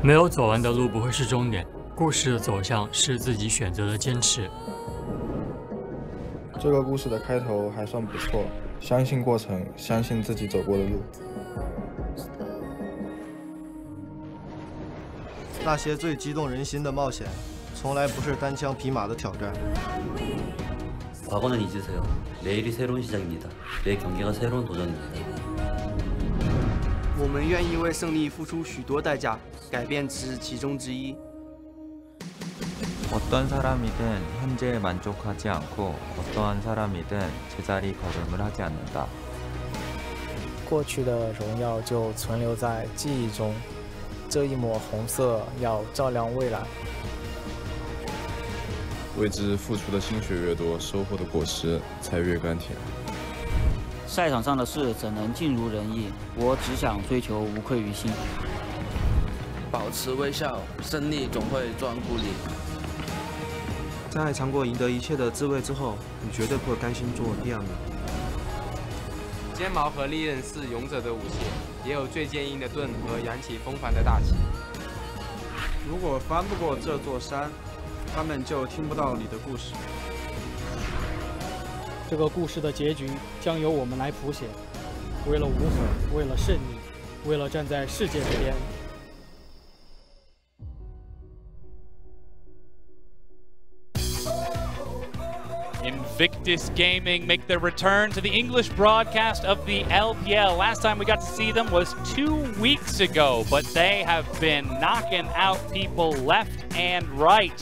没有走完的路不会是终点，故事的走向是自己选择的坚持。这个故事的开头还算不错，相信过程，相信自己走过的路。那些最激动人心的冒险，从来不是单枪匹马的挑战。 과거는 잊으세요. 내일이 새로운 시작입니다. 내 경기가 새로운 도전입니다. 我们愿意为胜利付出许多代价，改变只是其中之一。 어떤 사람이든 현재에 만족하지 않고 어떠한 사람이든 제자리 걸음을 하지 않는다. 过去的荣耀就存留在记忆中，这一抹红色要照亮未来。 为之付出的心血越多，收获的果实才越甘甜。赛场上的事怎能尽如人意？我只想追求无愧于心。保持微笑，胜利总会专顾你。在尝过赢得一切的滋味之后，你绝对不会甘心做第二名。尖矛和利刃是勇者的武器，也有最坚硬的盾和扬起风帆的大旗。如果翻不过这座山， 他们就听不到你的故事。这个故事的结局将由我们来谱写。为了无悔，为了胜利，为了站在世界这边。 Invictus Gaming make their return to the English broadcast of the LPL. Last time we got to see them was 2 weeks ago, but they have been knocking out people left and right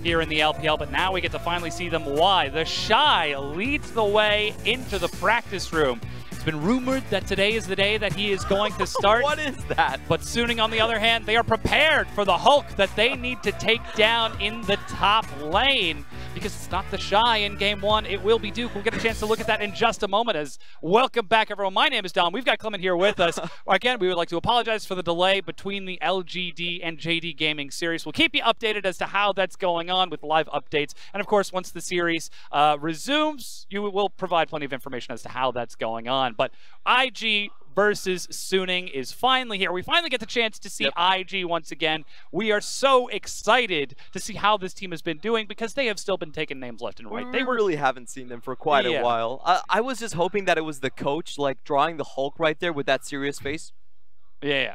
here in the LPL, but now we get to finally see them. Why? The Shy leads the way into the practice room. It's been rumored that today is the day that he is going to start. What is that? But Suning, on the other hand, they are prepared for the Hulk that they need to take down in the top lane. Because it's not the Shy in game one, it will be Duke. We'll get a chance to look at that in just a moment. As welcome back, everyone. My name is Dom. We've got Clement here with us. Again, we would like to apologize for the delay between the LGD and JD Gaming series. We'll keep you updated as to how that's going on with live updates. And of course, once the series resumes, you will provide plenty of information as to how that's going on. But IG versus Suning is finally here. We finally get the chance to see IG once again. We are so excited to see how this team has been doing because they have still been taking names left and right. We really haven't seen them for quite a while. I was just hoping that it was the coach, like, drawing the Hulk right there with that serious face. Yeah.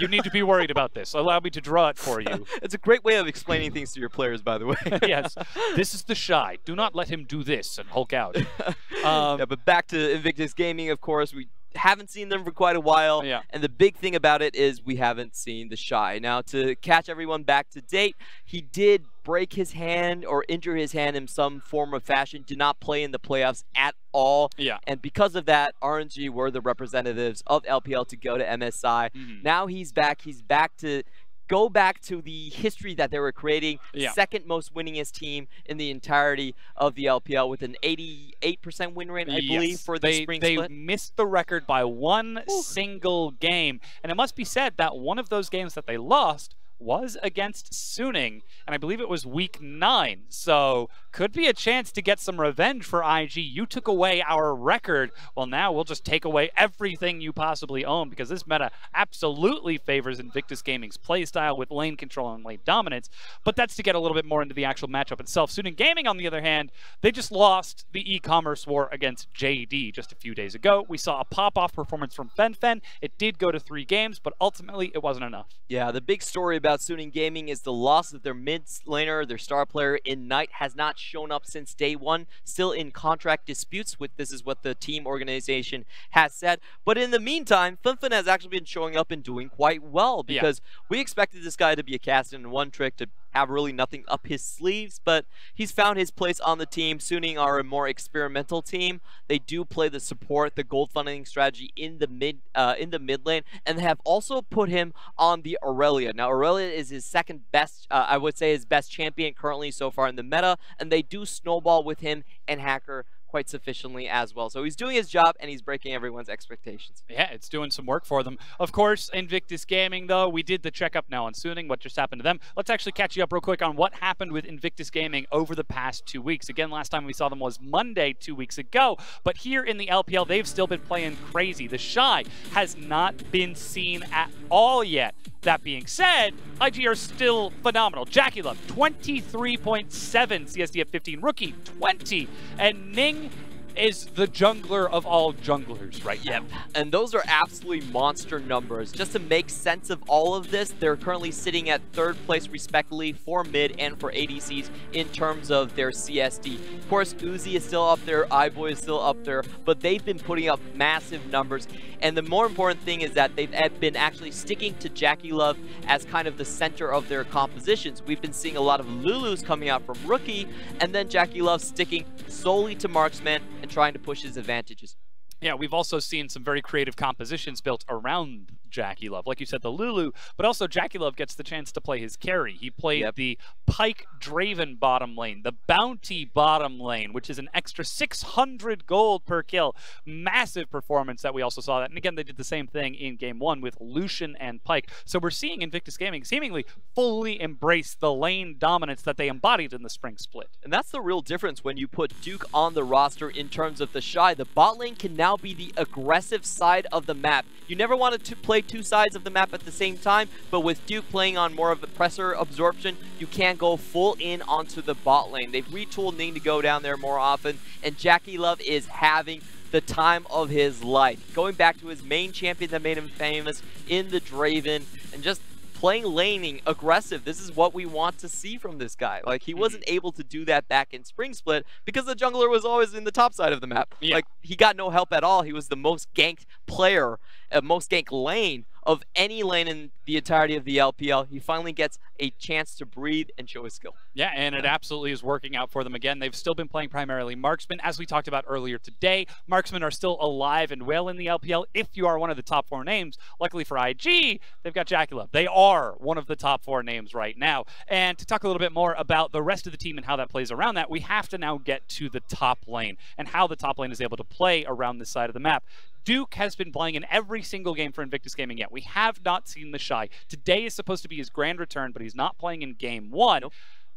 You need to be worried about this. Allow me to draw it for you. It's a great way of explaining things to your players, by the way. Yes. This is the Shy. Do not let him do this and Hulk out. Yeah, but back to Invictus Gaming, of course. We haven't seen them for quite a while. Yeah. And the big thing about it is we haven't seen the Shy. Now, to catch everyone back to date, he did break his hand or injure his hand in some form of fashion, did not play in the playoffs at all. Yeah. And because of that, RNG were the representatives of LPL to go to MSI. Now he's back. He's back to go back to the history that they were creating. Second most winningest team in the entirety of the LPL with an 88% win rate, I believe, for the spring split. They missed the record by one single game. And it must be said that one of those games that they lost was against Suning, and I believe it was week 9. So could be a chance to get some revenge for IG. You took away our record. Well, now we'll just take away everything you possibly own because this meta absolutely favors Invictus Gaming's playstyle with lane control and lane dominance. But that's to get a little bit more into the actual matchup itself. Suning Gaming, on the other hand, they just lost the e-commerce war against JD just a few days ago. We saw a pop-off performance from FenFen. It did go to 3 games, but ultimately it wasn't enough. Yeah, the big story about Suning Gaming is the loss of their mid laner, their star player in Knight has not shown up since day one, still in contract disputes with this is what the team organization has said. But in the meantime, FenFen has actually been showing up and doing quite well because we expected this guy to be a cast in one trick, to have really nothing up his sleeves, but he's found his place on the team. Suning are a more experimental team. They do play the support, the gold funding strategy in the mid lane, and they have also put him on the Aurelia. Now Aurelia is his second best, I would say his best champion currently so far in the meta, and they do snowball with him and Hacker quite sufficiently as well. So he's doing his job, and he's breaking everyone's expectations. Yeah, it's doing some work for them. Of course, Invictus Gaming, though, we did the checkup now on Suning, what just happened to them. Let's actually catch you up real quick on what happened with Invictus Gaming over the past 2 weeks. Again, last time we saw them was Monday 2 weeks ago, but here in the LPL, they've still been playing crazy. The Shy has not been seen at all yet. That being said, IG are still phenomenal. JackeyLove, 23.7 CSD at 15. Rookie, 20. And Ning is the jungler of all junglers right now. And those are absolutely monster numbers. Just to make sense of all of this, they're currently sitting at 3rd place respectively for mid and for ADCs in terms of their CSD. Of course, Uzi is still up there, iBoy is still up there, but they've been putting up massive numbers. And the more important thing is that they've been actually sticking to JackeyLove as kind of the center of their compositions. We've been seeing a lot of Lulus coming out from Rookie, and then JackeyLove sticking solely to Marksman and trying to push his advantages. Yeah, we've also seen some very creative compositions built around JackeyLove. Like you said, the Lulu, but also JackeyLove gets the chance to play his carry. He played the Pyke Draven bottom lane, the Bounty bottom lane, which is an extra 600 gold per kill. Massive performance that we also saw that. And again, they did the same thing in game 1 with Lucian and Pyke. So we're seeing Invictus Gaming seemingly fully embrace the lane dominance that they embodied in the spring split. And that's the real difference when you put Duke on the roster in terms of the Shy. The bot lane can now be the aggressive side of the map. You never wanted to play 2 sides of the map at the same time, but with Duke playing on more of the pressure absorption, you can't go full in onto the bot lane. They've retooled Ning to go down there more often, and JackeyLove is having the time of his life. Going back to his main champion that made him famous in the Draven, and just playing laning aggressive. This is what we want to see from this guy. Like, he wasn't able to do that back in Spring Split because the jungler was always in the top side of the map. Like, he got no help at all. He was the most ganked player, most ganked lane of any lane in the entirety of the LPL. He finally gets a chance to breathe and show his skill. Yeah, and it absolutely is working out for them again. They've still been playing primarily Marksman. As we talked about earlier today, Marksmen are still alive and well in the LPL if you are one of the top 4 names. Luckily for IG, they've got JackeyLove. They are one of the top 4 names right now. And to talk a little bit more about the rest of the team and how that plays around that, we have to now get to the top lane and how the top lane is able to play around this side of the map. Duke has been playing in every single game for Invictus Gaming yet. We have not seen the Shy. Today is supposed to be his grand return, but he's not playing in game 1.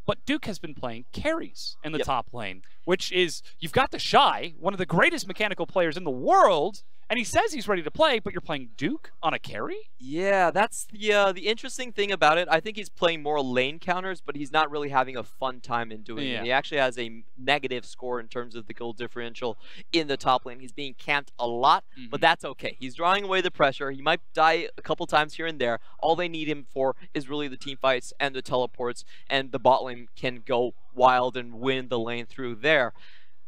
But Duke has been playing carries in the top lane, which is, you've got the Shy, one of the greatest mechanical players in the world, and he says he's ready to play, but you're playing Duke on a carry? Yeah, that's the interesting thing about it. I think he's playing more lane counters, but he's not really having a fun time in doing it. He actually has a negative score in terms of the goal differential in the top lane. He's being camped a lot, but that's okay. He's drawing away the pressure. He might die a couple times here and there. All they need him for is really the team fights and the teleports, and the bot lane can go wild and win the lane through there.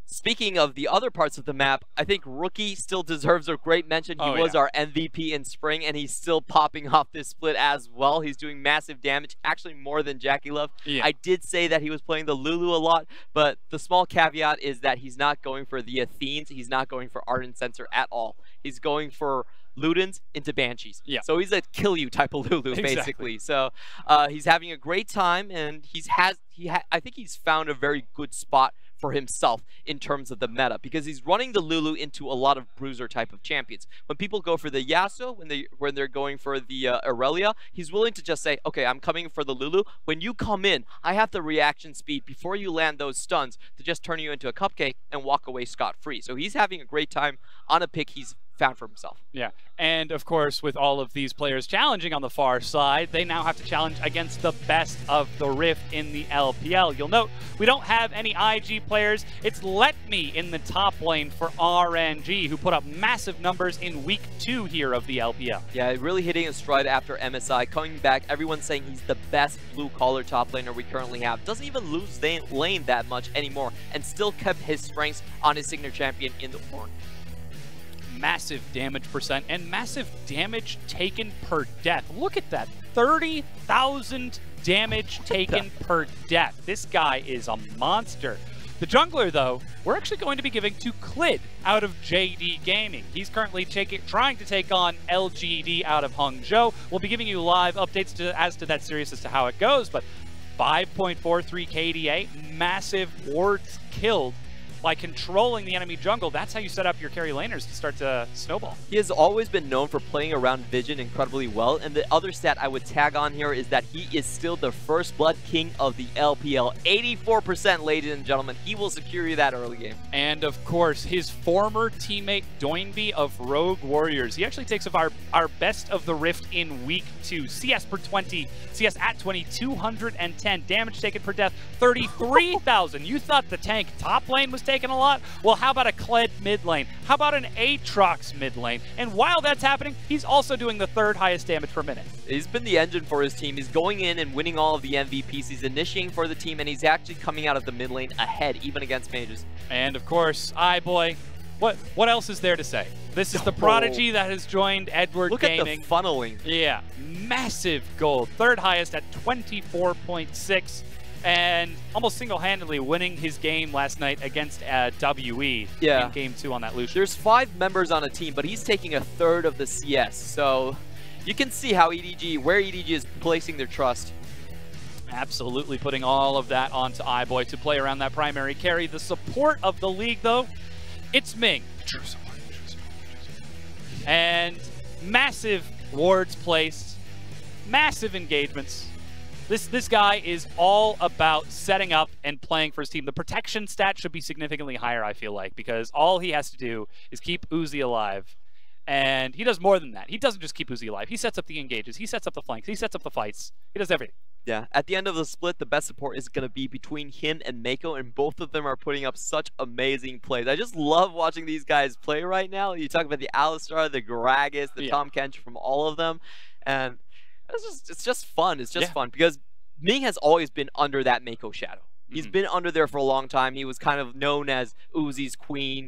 Speaking of the other parts of the map, I think Rookie still deserves a great mention. He was our MVP in spring, and he's still popping off this split as well. He's doing massive damage, actually more than JackeyLove. I did say that he was playing the Lulu a lot, but the small caveat is that he's not going for the Athenes. He's not going for Ardent Censer at all. He's going for Ludens into Banshees. So he's a kill you type of Lulu, basically. So he's having a great time, and I think he's found a very good spot for himself in terms of the meta, because he's running the Lulu into a lot of bruiser type of champions. When people go for the Yasuo, when they're going for the Aurelia, he's willing to just say, okay, I'm coming for the Lulu. When you come in, I have the reaction speed before you land those stuns to just turn you into a cupcake and walk away scot-free. So he's having a great time on a pick he's found for himself. Yeah, and of course, with all of these players challenging on the far side, they now have to challenge against the best of the Rift in the LPL. You'll note we don't have any IG players. It's Let Me in the top lane for RNG, who put up massive numbers in week 2 here of the LPL. Yeah, really hitting a stride after MSI. Coming back, everyone's saying he's the best blue-collar top laner we currently have. Doesn't even lose lane that much anymore, and still kept his strengths on his signature champion in the Horn. Massive damage percent and massive damage taken per death. Look at that, 30,000 damage taken per death. This guy is a monster. The jungler, though, we're actually going to be giving to Clid out of JD Gaming. He's currently trying to take on LGD out of Hangzhou. We'll be giving you live updates as to that series as to how it goes, but 5.43 KDA, massive wards killed. by controlling the enemy jungle, that's how you set up your carry laners to start to snowball. He has always been known for playing around Vision incredibly well, and the other stat I would tag on here is that he is still the first blood king of the LPL. 84%, ladies and gentlemen. He will secure you that early game. And of course, his former teammate Doinby of Rogue Warriors. He actually takes our best of the Rift in week 2. CS per 20, CS at 20, 210. Damage taken per death, 33,000. You thought the tank top lane was taking a lot? Well, how about a Kled mid lane? How about an Aatrox mid lane? And while that's happening, he's also doing the 3rd highest damage per minute. He's been the engine for his team. He's going in and winning all of the MVPs. He's initiating for the team, and he's actually coming out of the mid lane ahead, even against mages. And of course, iBoy, what else is there to say? This is the Prodigy that has joined Edward Gaming. Look at the funneling. Yeah, massive gold. 3rd highest at 24.6. And almost single-handedly winning his game last night against WE in Game 2 on that Lucian. There's 5 members on a team, but he's taking a 1/3 of the CS. So you can see how where EDG is placing their trust. Absolutely putting all of that onto iBoy to play around that primary carry. The support of the league, though, it's Ming. And massive wards placed, massive engagements. This guy is all about setting up and playing for his team. The protection stat should be significantly higher, I feel like, because all he has to do is keep Uzi alive. And he does more than that. He doesn't just keep Uzi alive. He sets up the engages. He sets up the flanks. He sets up the fights. He does everything. Yeah, at the end of the split, the best support is going to be between him and Mako, and both of them are putting up such amazing plays. I just love watching these guys play right now. You talk about the Alistar, the Gragas, the Tom Kench from all of them, and it's just fun. It's just fun because Ming has always been under that Mako shadow. He's been under there for a long time. He was kind of known as Uzi's queen,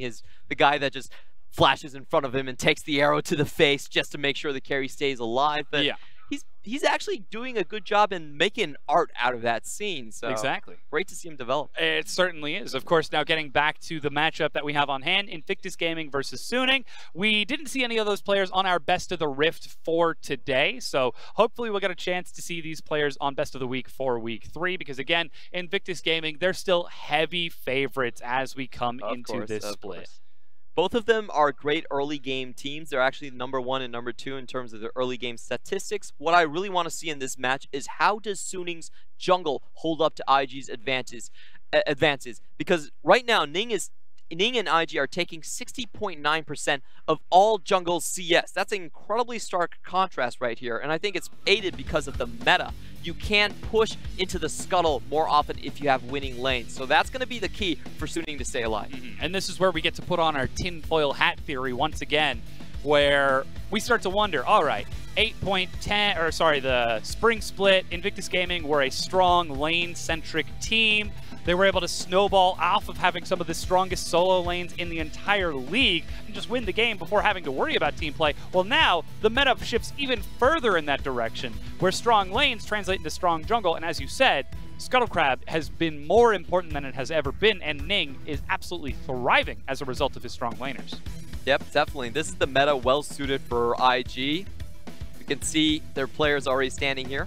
the guy that just flashes in front of him and takes the arrow to the face just to make sure the carry stays alive. But he's actually doing a good job in making art out of that scene. So exactly. Great to see him develop. It certainly is. Of course, now getting back to the matchup that we have on hand, Invictus Gaming versus Suning. We didn't see any of those players on our Best of the Rift for today, so hopefully we'll get a chance to see these players on Best of the Week for Week 3, because again, Invictus Gaming, they're still heavy favorites as we come into this split. Both of them are great early game teams. They're actually #1 and #2 in terms of their early game statistics. What I really want to see in this match is how does Suning's jungle hold up to IG's advances? Because right now, Ning and IG are taking 60.9% of all jungle CS. That's an incredibly stark contrast right here, and I think it's aided because of the meta. You can push into the scuttle more often if you have winning lanes. So that's going to be the key for Suning to stay alive. And this is where we get to put on our tinfoil hat theory once again, where we start to wonder, all right, the spring split, Invictus Gaming were a strong lane-centric team. They were able to snowball off of having some of the strongest solo lanes in the entire league and just win the game before having to worry about team play. Well, now the meta shifts even further in that direction, where strong lanes translate into strong jungle. And as you said, Scuttlecrab has been more important than it has ever been, and Ning is absolutely thriving as a result of his strong laners. Yep, definitely. This is the meta well suited for IG. We can see their players already standing here.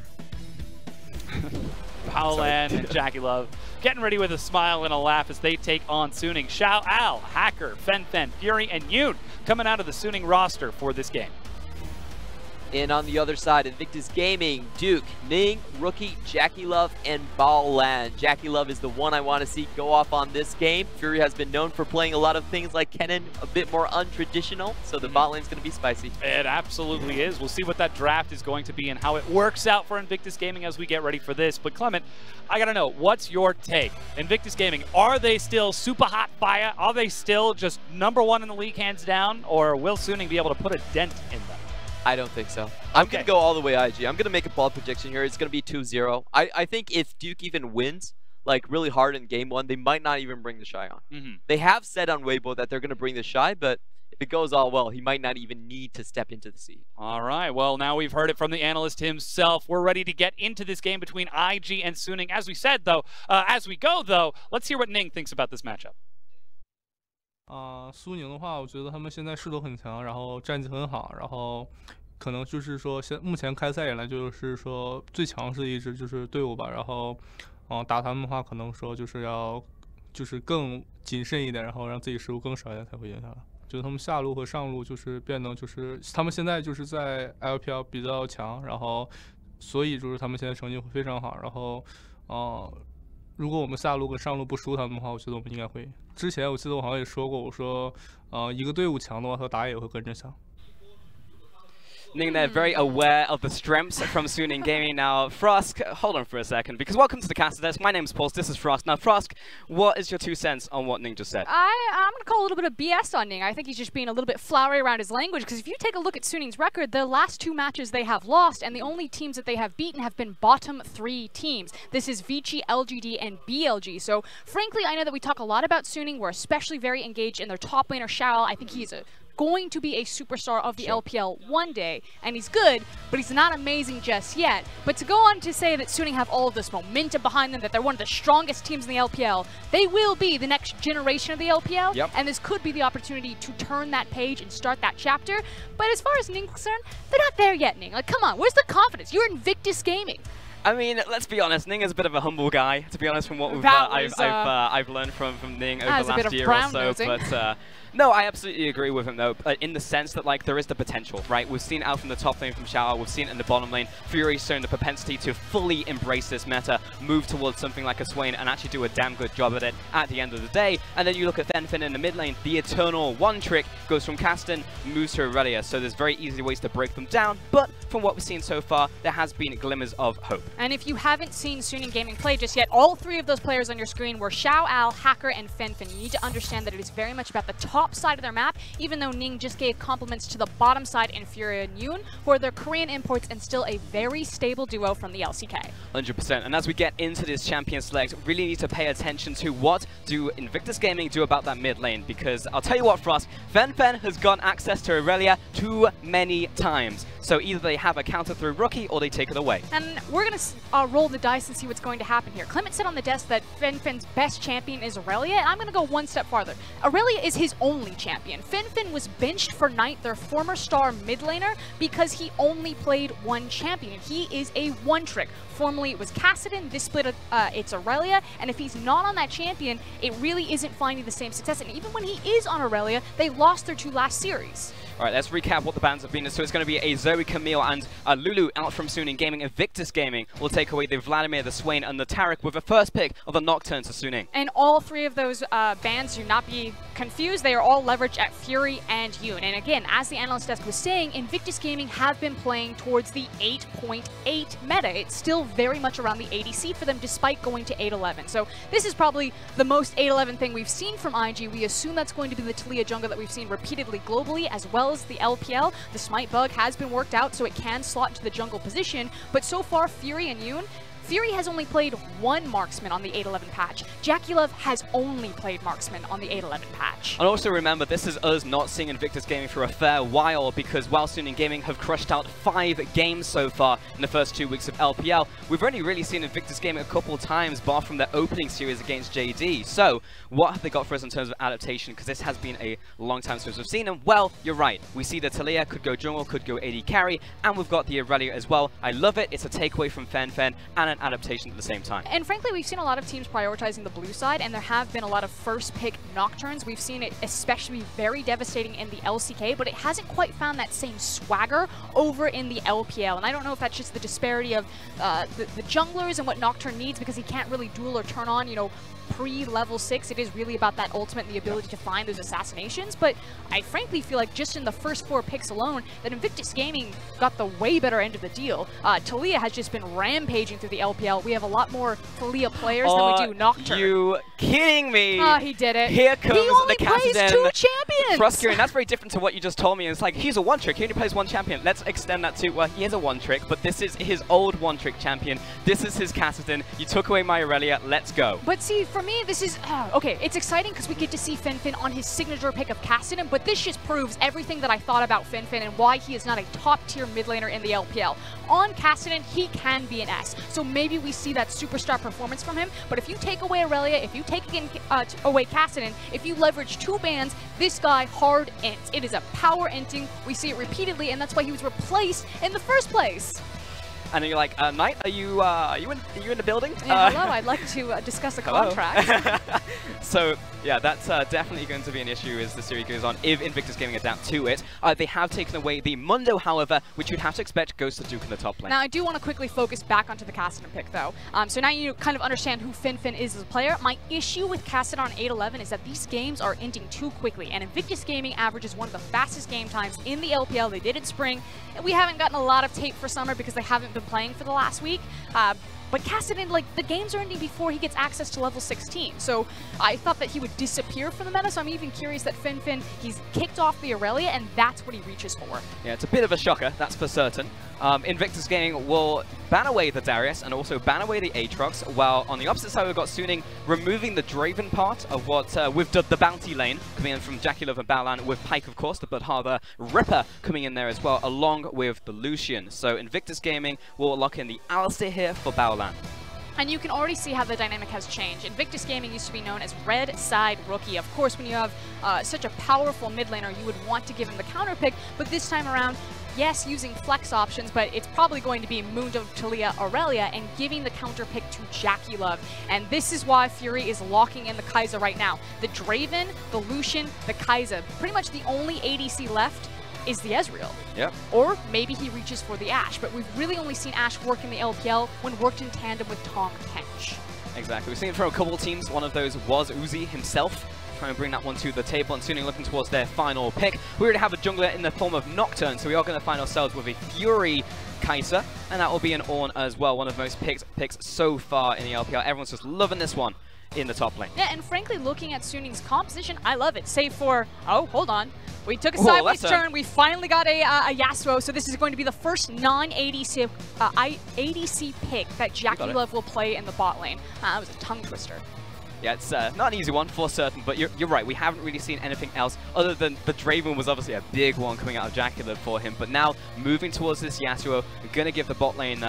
Paolan and JackeyLove getting ready with a smile and a laugh as they take on Suning. Xiao Al, Hacker, Fen, Fury, and Yoon coming out of the Suning roster for this game. And on the other side, Invictus Gaming, Duke, Ning, Rookie, JackeyLove, and Baolan. JackeyLove is the one I want to see go off on this game. Fury has been known for playing a lot of things like Kennen, a bit more untraditional, so the bot lane's going to be spicy. It absolutely is. We'll see what that draft is going to be and how it works out for Invictus Gaming as we get ready for this. But Clement, I got to know, what's your take? Invictus Gaming, are they still super hot fire? Are they still just #1 in the league hands down? Or will Suning be able to put a dent in them? I don't think so. I'm going to go all the way IG. I'm going to make a bold prediction here. It's going to be 2-0. I think if Duke even wins, like really hard in game 1, they might not even bring the Shy on. They have said on Weibo that they're going to bring the Shy, but if it goes all well, he might not even need to step into the seat. All right. Well, now we've heard it from the analyst himself. We're ready to get into this game between IG and Suning. As we said, though, as we go, though, let's hear what Ning thinks about this matchup. 苏宁的话，我觉得他们现在势头很强，然后战绩很好，然后可能就是说，目前开赛以来就是说最强势的一支就是队伍吧。然后，打他们的话，可能说就是要就是更谨慎一点，然后让自己失误更少一点才会赢下来。就是他们下路和上路就是变得就是他们现在就是在 LPL 比较强，然后所以就是他们现在成绩会非常好。然后如果我们下路跟上路不输他们的话，我觉得我们应该会。之前我记得我好像也说过，我说一个队伍强的话，他打野也会跟着强。Ning, they're very aware of the strengths from Suning Gaming. Now, Frosk, hold on for a second, because welcome to the Caster Desk. My name's Pulse, this is Frosk. Now, Frosk, what is your 2 cents on what Ning just said? I'm going to call a little bit of BS on Ning. I think he's just being a little bit flowery around his language, because if you take a look at Suning's record, the last 2 matches they have lost, and the only teams that they have beaten have been bottom 3 teams. This is Vici, LGD, and BLG. So, frankly, I know that we talk a lot about Suning. We're especially very engaged in their top laner, Xiao. I think he's going to be a superstar of the LPL one day, and he's good, but he's not amazing just yet. But to go on to say that Suning have all of this momentum behind them, that they're one of the strongest teams in the LPL, they will be the next generation of the LPL, and this could be the opportunity to turn that page and start that chapter. But as far as Ning's concerned, they're not there yet, Ning. Like, come on, where's the confidence? You're Invictus Gaming. I mean, let's be honest, Ning is a bit of a humble guy, to be honest, from what I've learned from Ning over the last year or so. But no, I absolutely agree with him, though, in the sense that, like, there is the potential, right? We've seen out from the top lane from Xiao, we've seen it in the bottom lane. Fury's shown the propensity to fully embrace this meta, move towards something like a Swain, and actually do a damn good job at it at the end of the day. And then you look at Fen in the mid lane, the eternal one trick goes from Casten, moves to Aurelia, so there's very easy ways to break them down, but from what we've seen so far, there has been glimmers of hope. And if you haven't seen Suning Gaming play just yet, all 3 of those players on your screen were Xiao Al, Hacker, and Fen. You need to understand that it is very much about the top side of their map, even though Ning just gave compliments to the bottom side in Fury and Yoon, who are their Korean imports and still a very stable duo from the LCK. 100%. And as we get into this champion select, really need to pay attention to what do Invictus Gaming do about that mid lane, because I'll tell you what, Frost, Fen has got access to Aurelia too many times. So either they have a counter through Rookie or they take it away. And we're going to roll the dice and see what's going to happen here. Clement said on the desk that Fen best champion is Aurelia, and I'm going to go one step farther. Aurelia is his only champion. Fen was benched for Knight, their former star mid laner, because he only played one champion. He is a one-trick. Formerly it was Kassadin, this split it's Aurelia, and if he's not on that champion, it really isn't finding the same success. And even when he is on Aurelia, they lost their 2 last series. Alright, let's recap what the bans have been. So it's going to be a Zoe, Camille, and Lulu out from Suning Gaming. Invictus Gaming will take away the Vladimir, the Swain, and the Taric with a first pick of the Nocturne to Suning. And all 3 of those bans, do not be confused, they are all leveraged at Fury and Yoon. And again, as the analyst desk was saying, Invictus Gaming have been playing towards the 8.8 meta. It's still very much around the ADC for them, despite going to 8-11. So this is probably the most 8-11 thing we've seen from IG. We assume that's going to be the Taliyah jungle that we've seen repeatedly globally, as well as the LPL. The Smite bug has been worked out, so it can slot into the jungle position. But so far, Fury and Yoon, Fury has only played 1 marksman on the 8-11 patch. JackeyLove has only played marksman on the 8-11 patch. And also remember, this is us not seeing Invictus Gaming for a fair while, because while Suning Gaming have crushed out 5 games so far in the first 2 weeks of LPL, we've only really seen Invictus Gaming a couple times, bar from their opening series against JD. So, what have they got for us in terms of adaptation? Because this has been a long time since we've seen them. Well, you're right. We see the Taliyah could go jungle, could go AD carry, and we've got the Aurelia as well. I love it. It's a takeaway from Fen and an adaptation at the same time. And frankly, we've seen a lot of teams prioritizing the blue side, and there have been a lot of first pick Nocturnes. We've seen it especially very devastating in the LCK, but it hasn't quite found that same swagger over in the LPL. And I don't know if that's just the disparity of the junglers and what Nocturne needs, because he can't really duel or turn on, you know, pre-level 6. It is really about that ultimate and the ability to find those assassinations. But I frankly feel like just in the first 4 picks alone, that Invictus Gaming got the way better end of the deal. Taliyah has just been rampaging through the LPL. We have a lot more Taliyah players than we do Nocturne. Are you kidding me? He did it. Here comes he only the plays Kassadin 2 champions! Frustrating. That's very different to what you just told me. It's like, he's a one-trick. He only plays 1 champion. Let's extend that to, well, he is a one-trick, but this is his old one-trick champion. This is his Kassadin. You took away my Aurelia. Let's go. But see, for me, this is... okay, it's exciting because we get to see Fen on his signature pick of Kassadin, but this just proves everything that I thought about Fen and why he is not a top-tier mid laner in the LPL. On Kassadin, he can be an S, so maybe we see that superstar performance from him, but if you take away Aurelia, if you take away Kassadin, if you leverage 2 bans, this guy hard ints. It is a power inting. We see it repeatedly, and that's why he was replaced in the first place. And you're like, Knight, are you in the building? Yeah, hello, I'd like to discuss a contract. So, yeah, that's definitely going to be an issue as the series goes on, if Invictus Gaming adapt to it. They have taken away the Mundo, however, which you'd have to expect goes to Duke in the top lane. Now, I do want to quickly focus back onto the Kassadin pick, though. So now you kind of understand who Finfin is as a player. My issue with Kassadin on 8-11 is that these games are ending too quickly, and Invictus Gaming averages one of the fastest game times in the LPL. They did it spring, and we haven't gotten a lot of tape for summer because they haven't been playing for the last week. But Kassadin, like, the games are ending before he gets access to level 16. So I thought that he would disappear from the meta, so I'm even curious that Finfin, he's kicked off the Aurelia, and that's what he reaches for. Yeah, it's a bit of a shocker, that's for certain. Invictus Gaming will ban away the Darius and also ban away the Aatrox, while on the opposite side we've got Suning removing the Draven part of what we've dubbed the bounty lane, coming in from JackeyLove and Baolan, with Pyke, of course, the Bloodharbor Ripper coming in there as well, along with the Lucian. So Invictus Gaming will lock in the Alistar here for Baolan. And you can already see how the dynamic has changed. Invictus Gaming used to be known as Red Side Rookie. Of course, when you have such a powerful mid laner, you would want to give him the counter pick, but this time around, yes, using flex options, but it's probably going to be Mundo, Taliyah, Aurelia, and giving the counter pick to JackeyLove. And this is why Fury is locking in the Kai'Sa right now. The Draven, the Lucian, the Kai'Sa. Pretty much the only ADC left is the Ezreal. Yep. Or maybe he reaches for the Ashe, but we've really only seen Ashe work in the LPL when worked in tandem with Tahm Kench. Exactly. We've seen it from a couple of teams. One of those was Uzi himself, trying to bring that one to the table, and Suning looking towards their final pick. We already have a jungler in the form of Nocturne, so we are going to find ourselves with a Fury Kai'Sa, and that will be an Ornn as well, one of the most picks so far in the LPL. Everyone's just loving this one in the top lane. Yeah, and frankly, looking at Suning's composition, I love it, save for, oh, hold on. We took a sideways turn. We finally got a Yasuo, so this is going to be the first non-ADC ADC pick that JackeyLove will play in the bot lane. That was a tongue twister. Yeah, it's not an easy one for certain, but you're right. We haven't really seen anything else other than the Draven was obviously a big one coming out of JackeyLove for him. But now moving towards this Yasuo, we're going to give the bot lane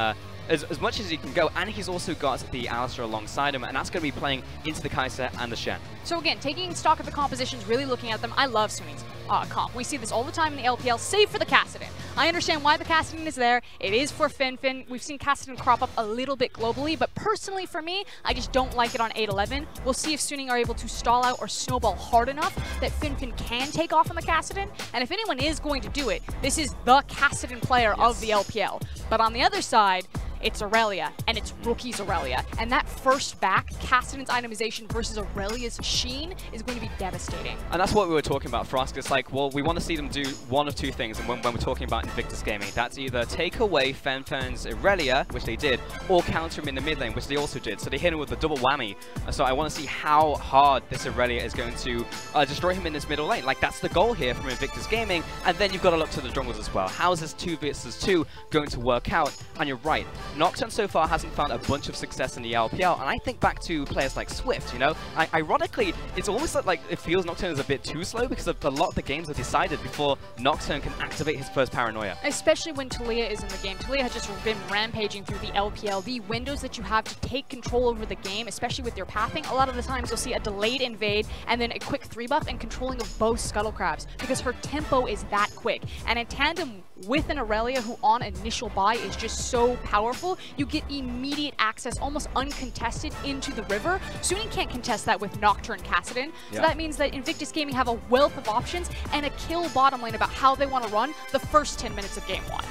as much as he can go, and he's also got the Alistar alongside him, and that's going to be playing into the Kai'Sa and the Shen. So again, taking stock of the compositions, really looking at them, I love Suning's comp. We see this all the time in the LPL, save for the Kassadin. I understand why the Kassadin is there. It is for Finfin. We've seen Kassadin crop up a little bit globally, but personally for me, I just don't like it on 8-11. We'll see if Suning are able to stall out or snowball hard enough that Finfin can take off on the Kassadin. And if anyone is going to do it, this is the Kassadin player of the LPL. But on the other side, it's Aurelia, and it's Rookie's Aurelia. And that first back, Kassadin's itemization versus Aurelia's Sheen, is going to be devastating. And that's what we were talking about, Frost. It's like, well, we want to see them do one of two things, and when we're talking about Invictus Gaming, that's either take away Finfin's Aurelia, which they did, or counter him in the mid lane, which they also did. So they hit him with a double whammy. So I want to see how hard this Aurelia is going to destroy him in this middle lane. Like, that's the goal here from Invictus Gaming, and then you've got to look to the jungles as well. How is this 2 versus 2 going to work out? And you're right. Nocturne so far hasn't found a bunch of success in the LPL, and I think back to players like Swift, you know? Ironically, it's almost like it feels Nocturne is a bit too slow because a lot of the games are decided before Nocturne can activate his first paranoia. Especially when Taliyah is in the game. Taliyah has just been rampaging through the LPL. The windows that you have to take control over the game, especially with your pathing, a lot of the times you'll see a delayed invade and then a quick 3-buff and controlling of both Scuttle Crabs because her tempo is that quick. And in tandem with an Aurelia who on initial buy is just so powerful, you get immediate access, almost uncontested, into the river. Suning can't contest that with Nocturne Kassadin, so that means that Invictus Gaming have a wealth of options and a kill bottom lane about how they want to run the first 10 minutes of game 1.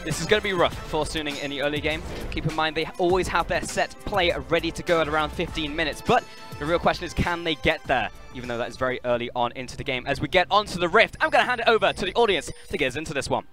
This is going to be rough for Suning in the early game. Keep in mind, they always have their set play ready to go at around 15 minutes, but the real question is, can they get there? Even though that is very early on into the game. As we get onto the Rift, I'm going to hand it over to the audience to get us into this one.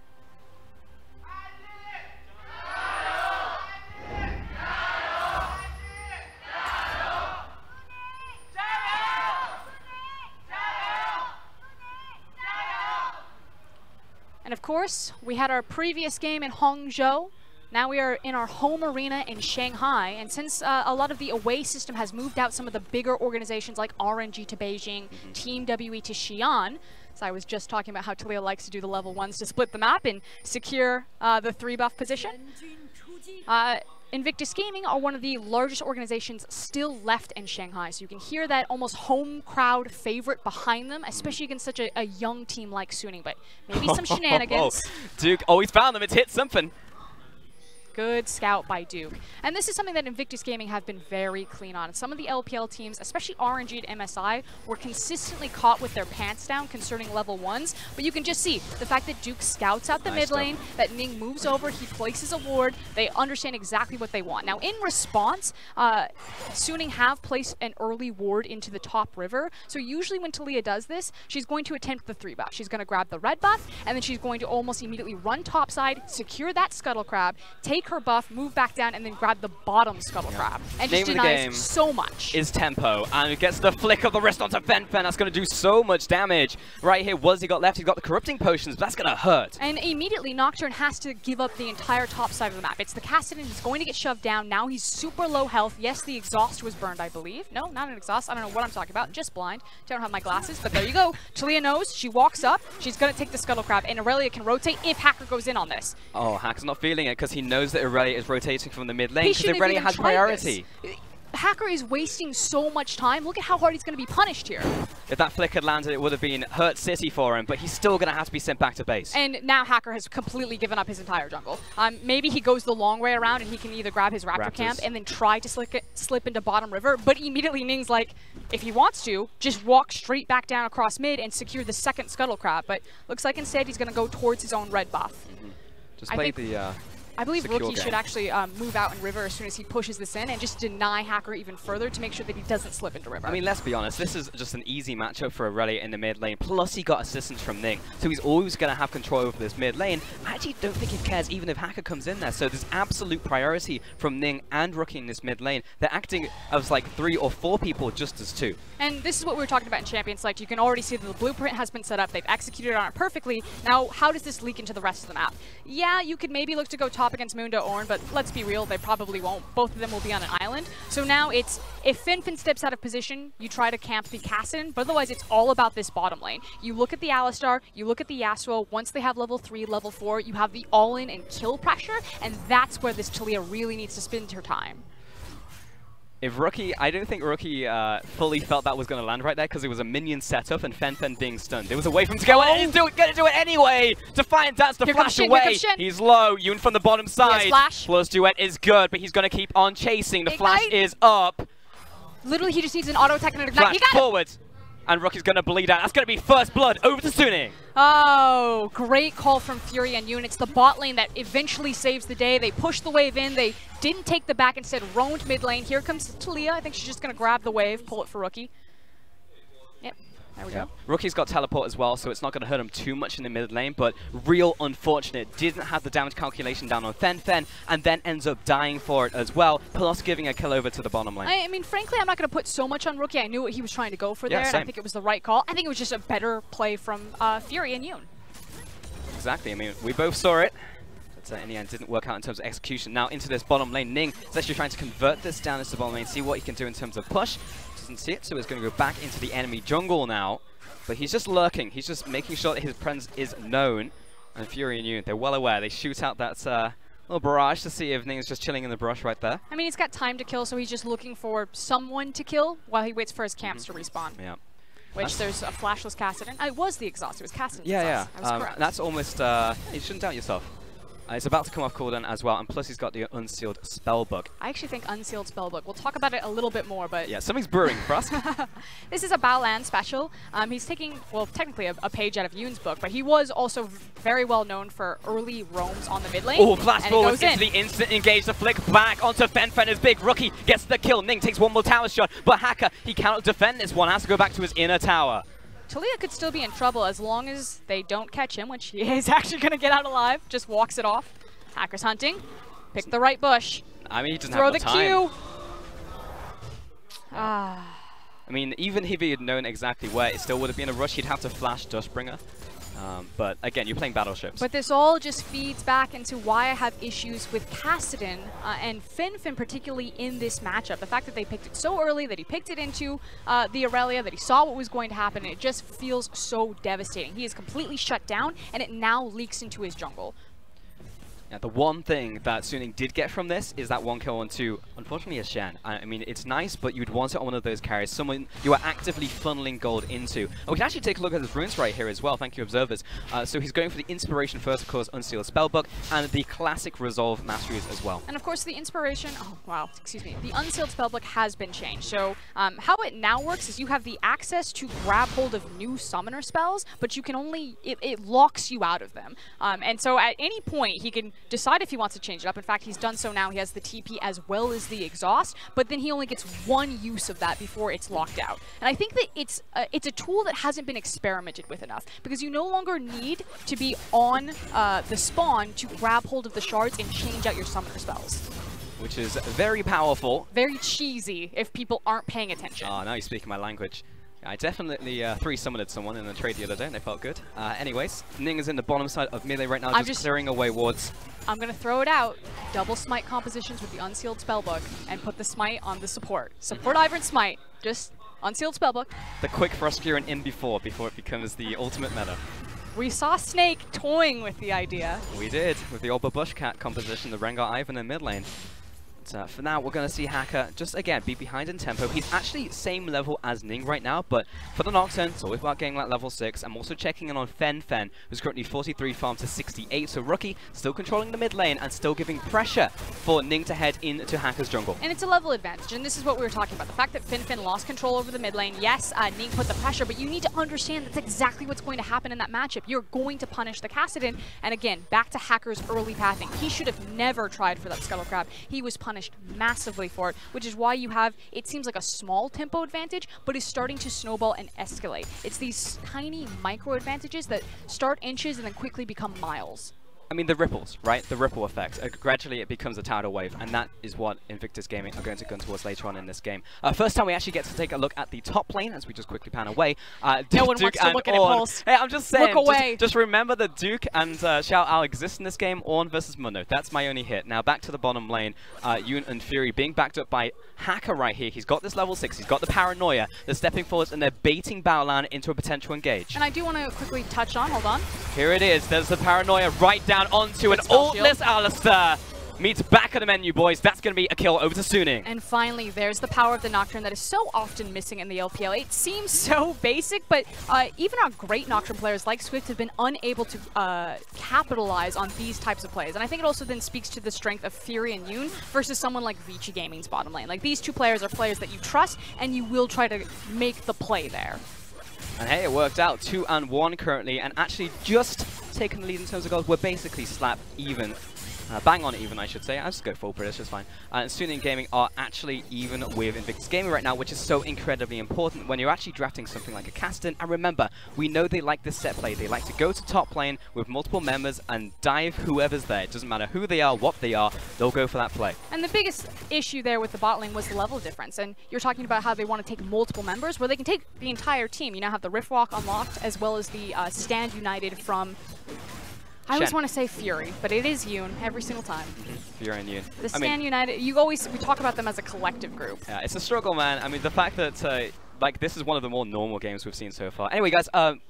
And of course, we had our previous game in Hangzhou. Now we are in our home arena in Shanghai. And since a lot of the away system has moved out some of the bigger organizations like RNG to Beijing, Team WE to Xi'an, so I was just talking about how Taliyah likes to do the level 1s to split the map and secure the 3-buff position. Invictus Gaming are one of the largest organizations still left in Shanghai, so you can hear that almost home crowd favorite behind them, especially against such a young team like Suning, but maybe some shenanigans. Duke always found them, it's hit something. Good scout by Duke. And this is something that Invictus Gaming have been very clean on. Some of the LPL teams, especially RNG and MSI, were consistently caught with their pants down concerning level 1s. But you can just see the fact that Duke scouts out the mid lane, that Ning moves over, he places a ward, they understand exactly what they want. Now in response, Suning have placed an early ward into the top river. So usually when Taliyah does this, she's going to attempt the 3 buff. She's going to grab the red buff, and then she's going to almost immediately run topside, secure that Scuttle Crab, take her buff, move back down, and then grab the bottom Scuttle Crab. And just denies so much. Is Tempo, and it gets the flick of the wrist onto Fen. That's going to do so much damage. Right here, what has he got left? He's got the Corrupting Potions, but that's going to hurt. And immediately, Nocturne has to give up the entire top side of the map. It's the Kassadin, he's going to get shoved down. Now he's super low health. Yes, the exhaust was burned, I believe. No, not an exhaust. I don't know what I'm talking about. Just blind. Don't have my glasses, but there you go. Taliyah knows. She walks up. She's going to take the Scuttle Crab, and Aurelia can rotate if Hacker goes in on this. Oh, Hacker's not feeling it because he knows that Aurelia is rotating from the mid lane because Aurelia has priority. Hacker is wasting so much time. Look at how hard he's going to be punished here. If that flick had landed, it would have been Hurt City for him, but he's still going to have to be sent back to base. And now Hacker has completely given up his entire jungle. Maybe he goes the long way around and he can either grab his Raptor camp and then try to slip into bottom river, but immediately Ning's like, if he wants to, just walk straight back down across mid and secure the second Scuttle Crab. But looks like instead he's going to go towards his own red buff. Just play the... I believe Rookie should actually move out in river as soon as he pushes this in and just deny Hacker even further to make sure that he doesn't slip into river. I mean, let's be honest, this is just an easy matchup for Aurelia in the mid lane, plus he got assistance from Ning, so he's always going to have control over this mid lane. I actually don't think he cares even if Hacker comes in there, so there's absolute priority from Ning and Rookie in this mid lane. They're acting as like 3 or 4 people just as 2. And this is what we were talking about in Champion Select. You can already see that the blueprint has been set up. They've executed on it perfectly. Now, how does this leak into the rest of the map? Yeah, you could maybe look to go top against Mundo Ornn, but let's be real, they probably won't. Both of them will be on an island. So now it's, if Finfin steps out of position, you try to camp the Kassadin, but otherwise it's all about this bottom lane. You look at the Alistar, you look at the Yasuo, once they have level 3, level 4, you have the all-in and kill pressure, and that's where this Taliyah really needs to spend her time. If Rookie, I don't think Rookie fully felt that was going to land right there because it was a minion setup and Fen being stunned. It was a way for him to go and he's going to do it anyway! Defiant Dance to flash away. He's low, Yoon from the bottom side. Plus Duet is good, but he's going to keep on chasing. The flash is up. Literally, he just needs an auto attack and an ignite. Flash He got forward. And Rookie's going to bleed out. That's going to be first blood over to Suning. Oh, great call from Fury and Yoon. It's the bot lane that eventually saves the day. They pushed the wave in. They didn't take the back, instead roamed mid lane. Here comes Taliyah. I think she's just going to grab the wave, pull it for Rookie. Yep, there we go. Rookie's got teleport as well, so it's not going to hurt him too much in the mid lane, but real unfortunate. Didn't have the damage calculation down on Fen, and then ends up dying for it as well, plus giving a kill over to the bottom lane. I mean, frankly, I'm not going to put so much on Rookie. I knew what he was trying to go for there. Same. I think it was the right call. I think it was just a better play from Fury and Yoon. Exactly. I mean, we both saw it. But in the end, didn't work out in terms of execution. Now into this bottom lane, Ning is actually trying to convert this down into the bottom lane, see what he can do in terms of push. Doesn't see it, so he's going to go back into the enemy jungle now. But he's just lurking. He's just making sure that his presence is known. And Fury and Yoon, they're well aware. They shoot out that little barrage to see if Ning is just chilling in the brush right there. I mean, he's got time to kill, so he's just looking for someone to kill while he waits for his camps to respawn. Yeah. Which there's a flashless Kassadin. It was the exhaust. It was Kassadin's exhaust. I was correct. That's almost... you shouldn't doubt yourself. It's about to come off cooldown as well, and plus he's got the Unsealed Spellbook. I actually think Unsealed Spellbook. We'll talk about it a little bit more, but... Yeah, something's brewing for us. This is a Baolan special. He's taking, well, technically a page out of Yoon's book, but he was also very well known for early roams on the mid lane. Oh, flash forward into the instant engage, the flick back onto Fen is big. Rookie gets the kill. Ning takes one more tower shot, but Hacker, he cannot defend this one, has to go back to his inner tower. Taliyah could still be in trouble as long as they don't catch him, which he is actually going to get out alive. Just walks it off. Hacker's hunting. Pick the right bush. I mean, he doesn't Throw have the time. Q. Ah. I mean, even if he had known exactly where, it still would have been a rush. He'd have to flash Dustbringer. But again, you're playing battleships. But this all just feeds back into why I have issues with Kassadin and Finfin, particularly in this matchup. The fact that they picked it so early, that he picked it into the Aurelia, that he saw what was going to happen, and it just feels so devastating. He is completely shut down, and it now leaks into his jungle. Yeah, the one thing that Suning did get from this is that 1 kill onto, unfortunately, a Shen. I mean, it's nice, but you'd want it on one of those carries, someone you are actively funneling gold into. And we can actually take a look at his runes right here as well, thank you, observers. So he's going for the Inspiration first, of course, Unsealed Spellbook, and the classic Resolve Masteries as well. And of course, the Inspiration, oh wow, excuse me, the Unsealed Spellbook has been changed. So how it now works is you have the access to grab hold of new summoner spells, but you can only, it locks you out of them. And so at any point, he can decide if he wants to change it up. In fact, he's done so now. He has the TP as well as the exhaust, but then he only gets one use of that before it's locked out. And I think that it's a tool that hasn't been experimented with enough, because you no longer need to be on the spawn to grab hold of the shards and change out your summoner spells. Which is very powerful. Very cheesy if people aren't paying attention. Oh, now you're speaking my language. I definitely 3-summoned someone in a trade the other day and they felt good. Anyways, Ning is in the bottom side of melee right now, just clearing away wards. I'm going to throw it out. Double smite compositions with the Unsealed Spellbook and put the smite on the support. Support Ivern and smite, just Unsealed Spellbook. The quick Frostgear in before it becomes the ultimate meta. We saw Snake toying with the idea. We did, with the old Babushcat composition, the Rengar Ivern in mid lane. For now, we're going to see Hacker just, again, be behind in tempo. He's actually same level as Ning right now, but for the Nocturne, it's always about getting that level 6. I'm also checking in on Fen, who's currently 43 farm to 68. So Rookie still controlling the mid lane and still giving pressure for Ning to head into Hacker's jungle. And it's a level advantage, and this is what we were talking about. The fact that Fen lost control over the mid lane. Yes, Ning put the pressure, but you need to understand that's exactly what's going to happen in that matchup. You're going to punish the Kassadin, and again, back to Hacker's early pathing. He should have never tried for that Scuttle Crab. He was punished massively for it, which is why you have, it seems like a small tempo advantage, but is starting to snowball and escalate. It's these tiny micro advantages that start inches and then quickly become miles. I mean, the ripples, right? The ripple effect. Gradually, it becomes a tidal wave, and that is what Invictus Gaming are going to gun towards later on in this game. First time we actually get to take a look at the top lane, as we just quickly pan away. No one wants to look at it, Pulse. Hey, I'm just saying, look away. Just remember that Duke and Xiao Ao exist in this game, Ornn versus Mundo. That's my only hit. Now, back to the bottom lane. Yoon and Fury being backed up by Hacker right here. He's got this level 6, he's got the Paranoia. They're stepping forwards, and they're baiting Baolan into a potential engage. And I do want to quickly touch on, hold on. Here it is. There's the Paranoia right down onto an ultless Alistar. Meets back of the menu, boys. That's going to be a kill over to Suning. And finally, there's the power of the Nocturne that is so often missing in the LPL. It seems so basic, but even our great Nocturne players like Swift have been unable to capitalize on these types of plays. And I think it also then speaks to the strength of Fury and Yoon versus someone like Vici Gaming's bottom lane. Like, these two players are players that you trust, and you will try to make the play there. And hey, it worked out. 2-1 currently, and actually just taking the lead in terms of goals. We're basically slap even. Bang on even, I should say. I'll just go full British, it's fine. And Suning Gaming are actually even with Invictus Gaming right now, which is so incredibly important when you're actually drafting something like a Kassadin. And remember, we know they like this set play. They like to go to top lane with multiple members and dive whoever's there. It doesn't matter who they are, what they are, they'll go for that play. And the biggest issue there with the bot lane was the level difference. And you're talking about how they want to take multiple members, where they can take the entire team. You now have the Riftwalk unlocked, as well as the Stand United from... I always want to say Fury, but it is Yoon every single time. Fury and Yoon. The Stand United, we talk about them as a collective group. Yeah, it's a struggle, man. I mean, the fact that like, this is one of the more normal games we've seen so far. Anyway, guys,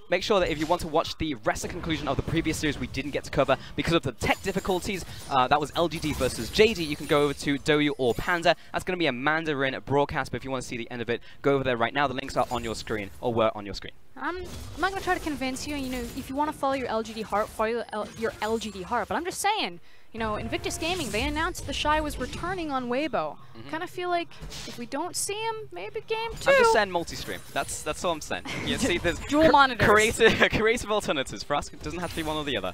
make sure that if you want to watch the rest of the conclusion of the previous series we didn't get to cover because of the tech difficulties, that was LGD versus JD, you can go over to Douyu or Panda. That's going to be a Mandarin broadcast, but if you want to see the end of it, go over there right now. The links are on your screen, or were on your screen. I'm not going to try to convince you, you know, if you want to follow your LGD heart, follow your LGD heart, but I'm just saying, you know, Invictus Gaming, they announced the Shy was returning on Weibo. Kind of feel like if we don't see him, maybe game 2. I'm just saying multi-stream. That's all I'm saying. You see, there's dual monitors. Creative alternatives. For us, it doesn't have to be one or the other.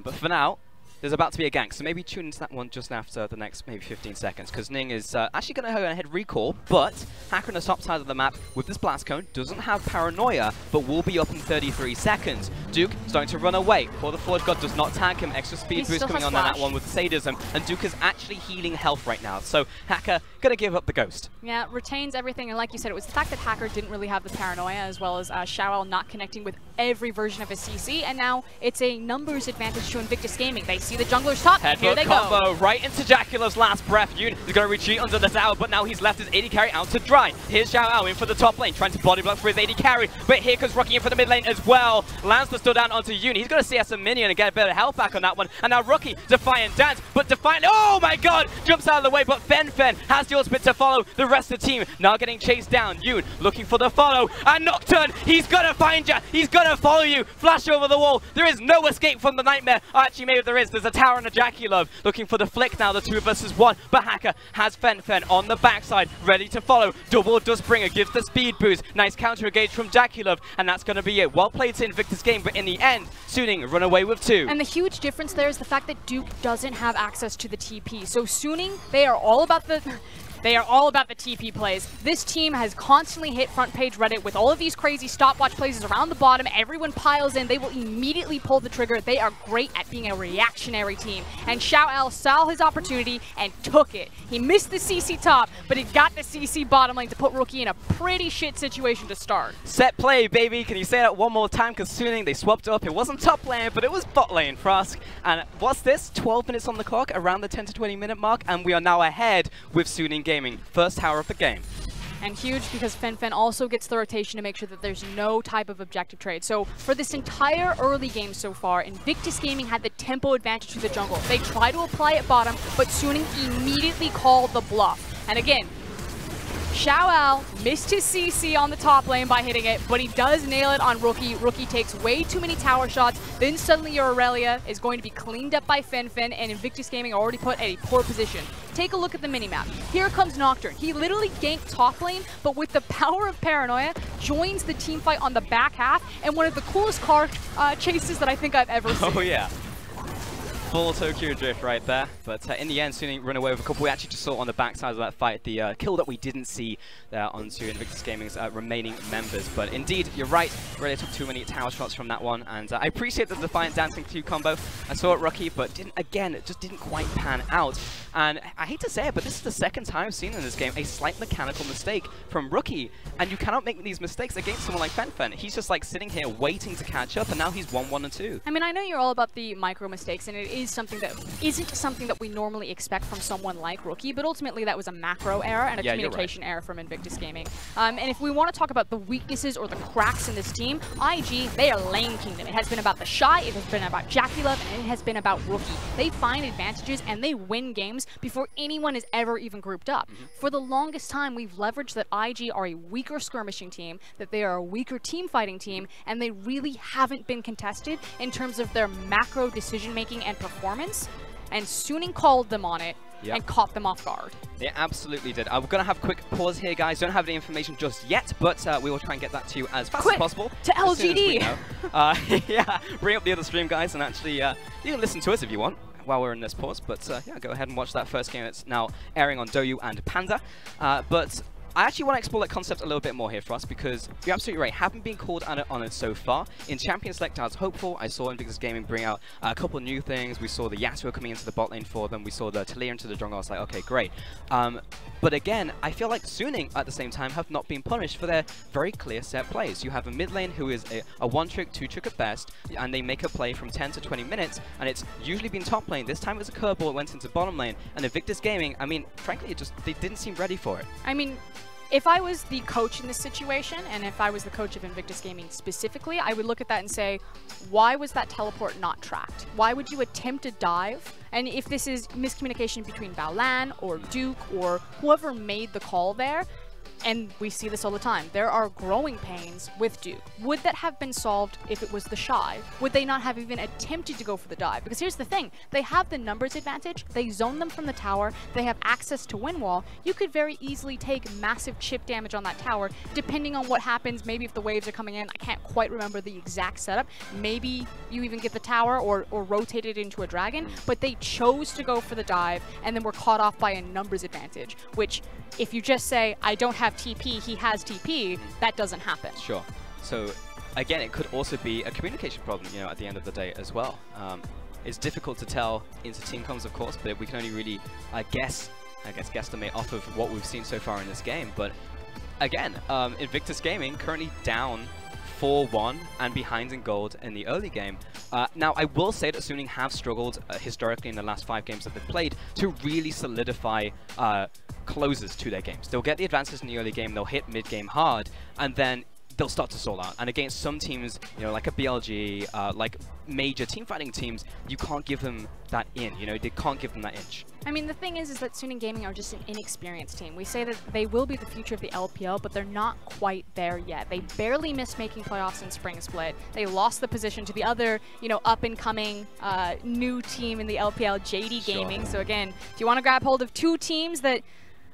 But for now, there's about to be a gank, so maybe tune into that one just after the next maybe 15 seconds, because Ning is actually going to go ahead recall, but Hacker on the top side of the map with this Blast Cone doesn't have Paranoia, but will be up in 33 seconds. Duke starting to run away. For the Forge God does not tag him. Extra speed boost coming on that one with Sadism, and Duke is actually healing health right now, so Hacker going to give up the Ghost. Yeah, retains everything, and like you said, it was the fact that Hacker didn't really have the Paranoia, as well as Xiao not connecting with every version of his CC, and now it's a numbers advantage to Invictus Gaming. They see the jungler's top, and here they combo go. Right into Jacula's last breath. Yoon is going to retreat under the tower, but now he's left his AD carry out to dry. Here's Xiao Ao in for the top lane, trying to body block for his AD carry, but here comes Rocky in for the mid lane as well. Lands the Superstore down onto Yoon. He's going to CS a minion and get a bit of health back on that one. And now Rookie, Defiant Dance, but Defiant, oh my god, jumps out of the way, but Fen has the ultimate to follow the rest of the team. Now getting chased down, Yoon looking for the follow, and Nocturne, he's going to find you, he's going to follow you, flash over the wall. There is no escape from the Nightmare. Oh, actually, maybe there is. There's a tower and a JackeyLove looking for the flick now, the 2 versus 1, but Hacker has Fen on the backside, ready to follow. Double does bring it, gives the speed boost. Nice counter engage from JackeyLove, and that's going to be it. Well played to Invictus game, but in the end, Suning run away with 2. And the huge difference there is the fact that Duke doesn't have access to the TP. So Suning, they are all about the TP plays. This team has constantly hit front page Reddit with all of these crazy stopwatch plays around the bottom. Everyone piles in. They will immediately pull the trigger. They are great at being a reactionary team. And Xiaoao saw his opportunity and took it. He missed the CC top, but he got the CC bottom lane to put Rookie in a pretty shit situation to start. Set play, baby. Can you say that one more time? Because Suning, they swapped up. It wasn't top lane, but it was bot lane, Frosk. And what's this? 12 minutes on the clock, around the 10 to 20 minute mark, and we are now ahead with Suning Gaming. First tower of the game. And huge because Fen also gets the rotation to make sure that there's no type of objective trade. So for this entire early game so far, Invictus Gaming had the tempo advantage to the jungle. They try to apply it bottom, but Suning immediately called the bluff. And again, Xiaoao missed his CC on the top lane by hitting it, but he does nail it on Rookie. Rookie takes way too many tower shots. Then suddenly your Aurelia is going to be cleaned up by Fen, and Invictus Gaming already put at a poor position. Take a look at the minimap. Here comes Nocturne. He literally ganked top lane, but with the power of Paranoia, joins the team fight on the back half, and one of the coolest car chases that I think I've ever seen. Oh yeah. Full Tokyo Drift right there, but in the end, Suning run away with a couple. We actually just saw on the backside of that fight the kill that we didn't see there onto Invictus Gaming's remaining members. But indeed, you're right, really took too many tower shots from that one, and I appreciate the Defiant Dancing Q combo. I saw it Rookie, but it just didn't quite pan out. And I hate to say it, but this is the second time I've seen in this game a slight mechanical mistake from Rookie, and you cannot make these mistakes against someone like Fen. He's just like sitting here waiting to catch up, and now he's 1-1 and 2. I mean, I know you're all about the micro mistakes, and it is something that isn't something that we normally expect from someone like Rookie, but ultimately that was a macro error and a communication error from Invictus Gaming. And if we want to talk about the weaknesses or the cracks in this team, IG, they are Lane Kingdom. It has been about the Shy, it has been about JackeyLove, and it has been about Rookie. They find advantages and they win games before anyone is ever even grouped up. For the longest time, we've leveraged that IG are a weaker skirmishing team, that they are a weaker team fighting team, and they really haven't been contested in terms of their macro decision making and performance. And Suning called them on it and caught them off guard. They absolutely did. We're going to have a quick pause here, guys. Don't have any information just yet, but we will try and get that to you as fast as possible. To LGD! Yeah, bring up the other stream, guys, and actually, you can listen to us if you want while we're in this pause. But yeah, go ahead and watch that first game. It's now airing on Douyu and Panda. But I actually want to explore that concept a little bit more here for us, because you're absolutely right. Haven't been called on it so far. In Champion Select, I was hopeful. I saw Invictus Gaming bring out a couple new things. We saw the Yasuo coming into the bot lane for them. We saw the Taliyah into the jungle. I was like, okay, great. But again, I feel like Suning at the same time have not been punished for their very clear set plays. You have a mid lane who is a one-trick, two-trick at best, and they make a play from 10 to 20 minutes, and it's usually been top lane. This time it was a curveball, it went into bottom lane, and Invictus Gaming, I mean, frankly, they didn't seem ready for it. I mean, if I was the coach in this situation, and if I was the coach of Invictus Gaming specifically, I would look at that and say, why was that teleport not tracked? Why would you attempt a dive? And if this is miscommunication between Baolan or Duke or whoever made the call there, and we see this all the time, there are growing pains with Duke. Would that have been solved if it was the Shy? Would they not have even attempted to go for the dive? Because here's the thing, they have the numbers advantage, they zone them from the tower, they have access to wind wall. You could very easily take massive chip damage on that tower, depending on what happens. Maybe if the waves are coming in, I can't quite remember the exact setup. Maybe you even get the tower or rotate it into a dragon, but they chose to go for the dive and then were caught off by a numbers advantage, which if you just say, I don't have TP, he has TP, that doesn't happen. Sure. So again, it could also be a communication problem, you know, at the end of the day as well. It's difficult to tell into team comms, of course, but we can only really, guesstimate off of what we've seen so far in this game. But again, Invictus Gaming currently down 4-1 and behind in gold in the early game. Now, I will say that Suning have struggled historically in the last 5 games that they've played to really solidify closes to their games. They'll get the advances in the early game, they'll hit mid-game hard, and then they'll start to stall out. And against some teams, you know, like a BLG, like major team fighting teams, you can't give them that in, you know, they can't give them that inch. I mean, the thing is that Suning Gaming are just an inexperienced team. We say that they will be the future of the LPL, but they're not quite there yet. They barely missed making playoffs in Spring Split. They lost the position to the other, you know, up-and-coming new team in the LPL, JD Gaming. So again, if you want to grab hold of two teams that,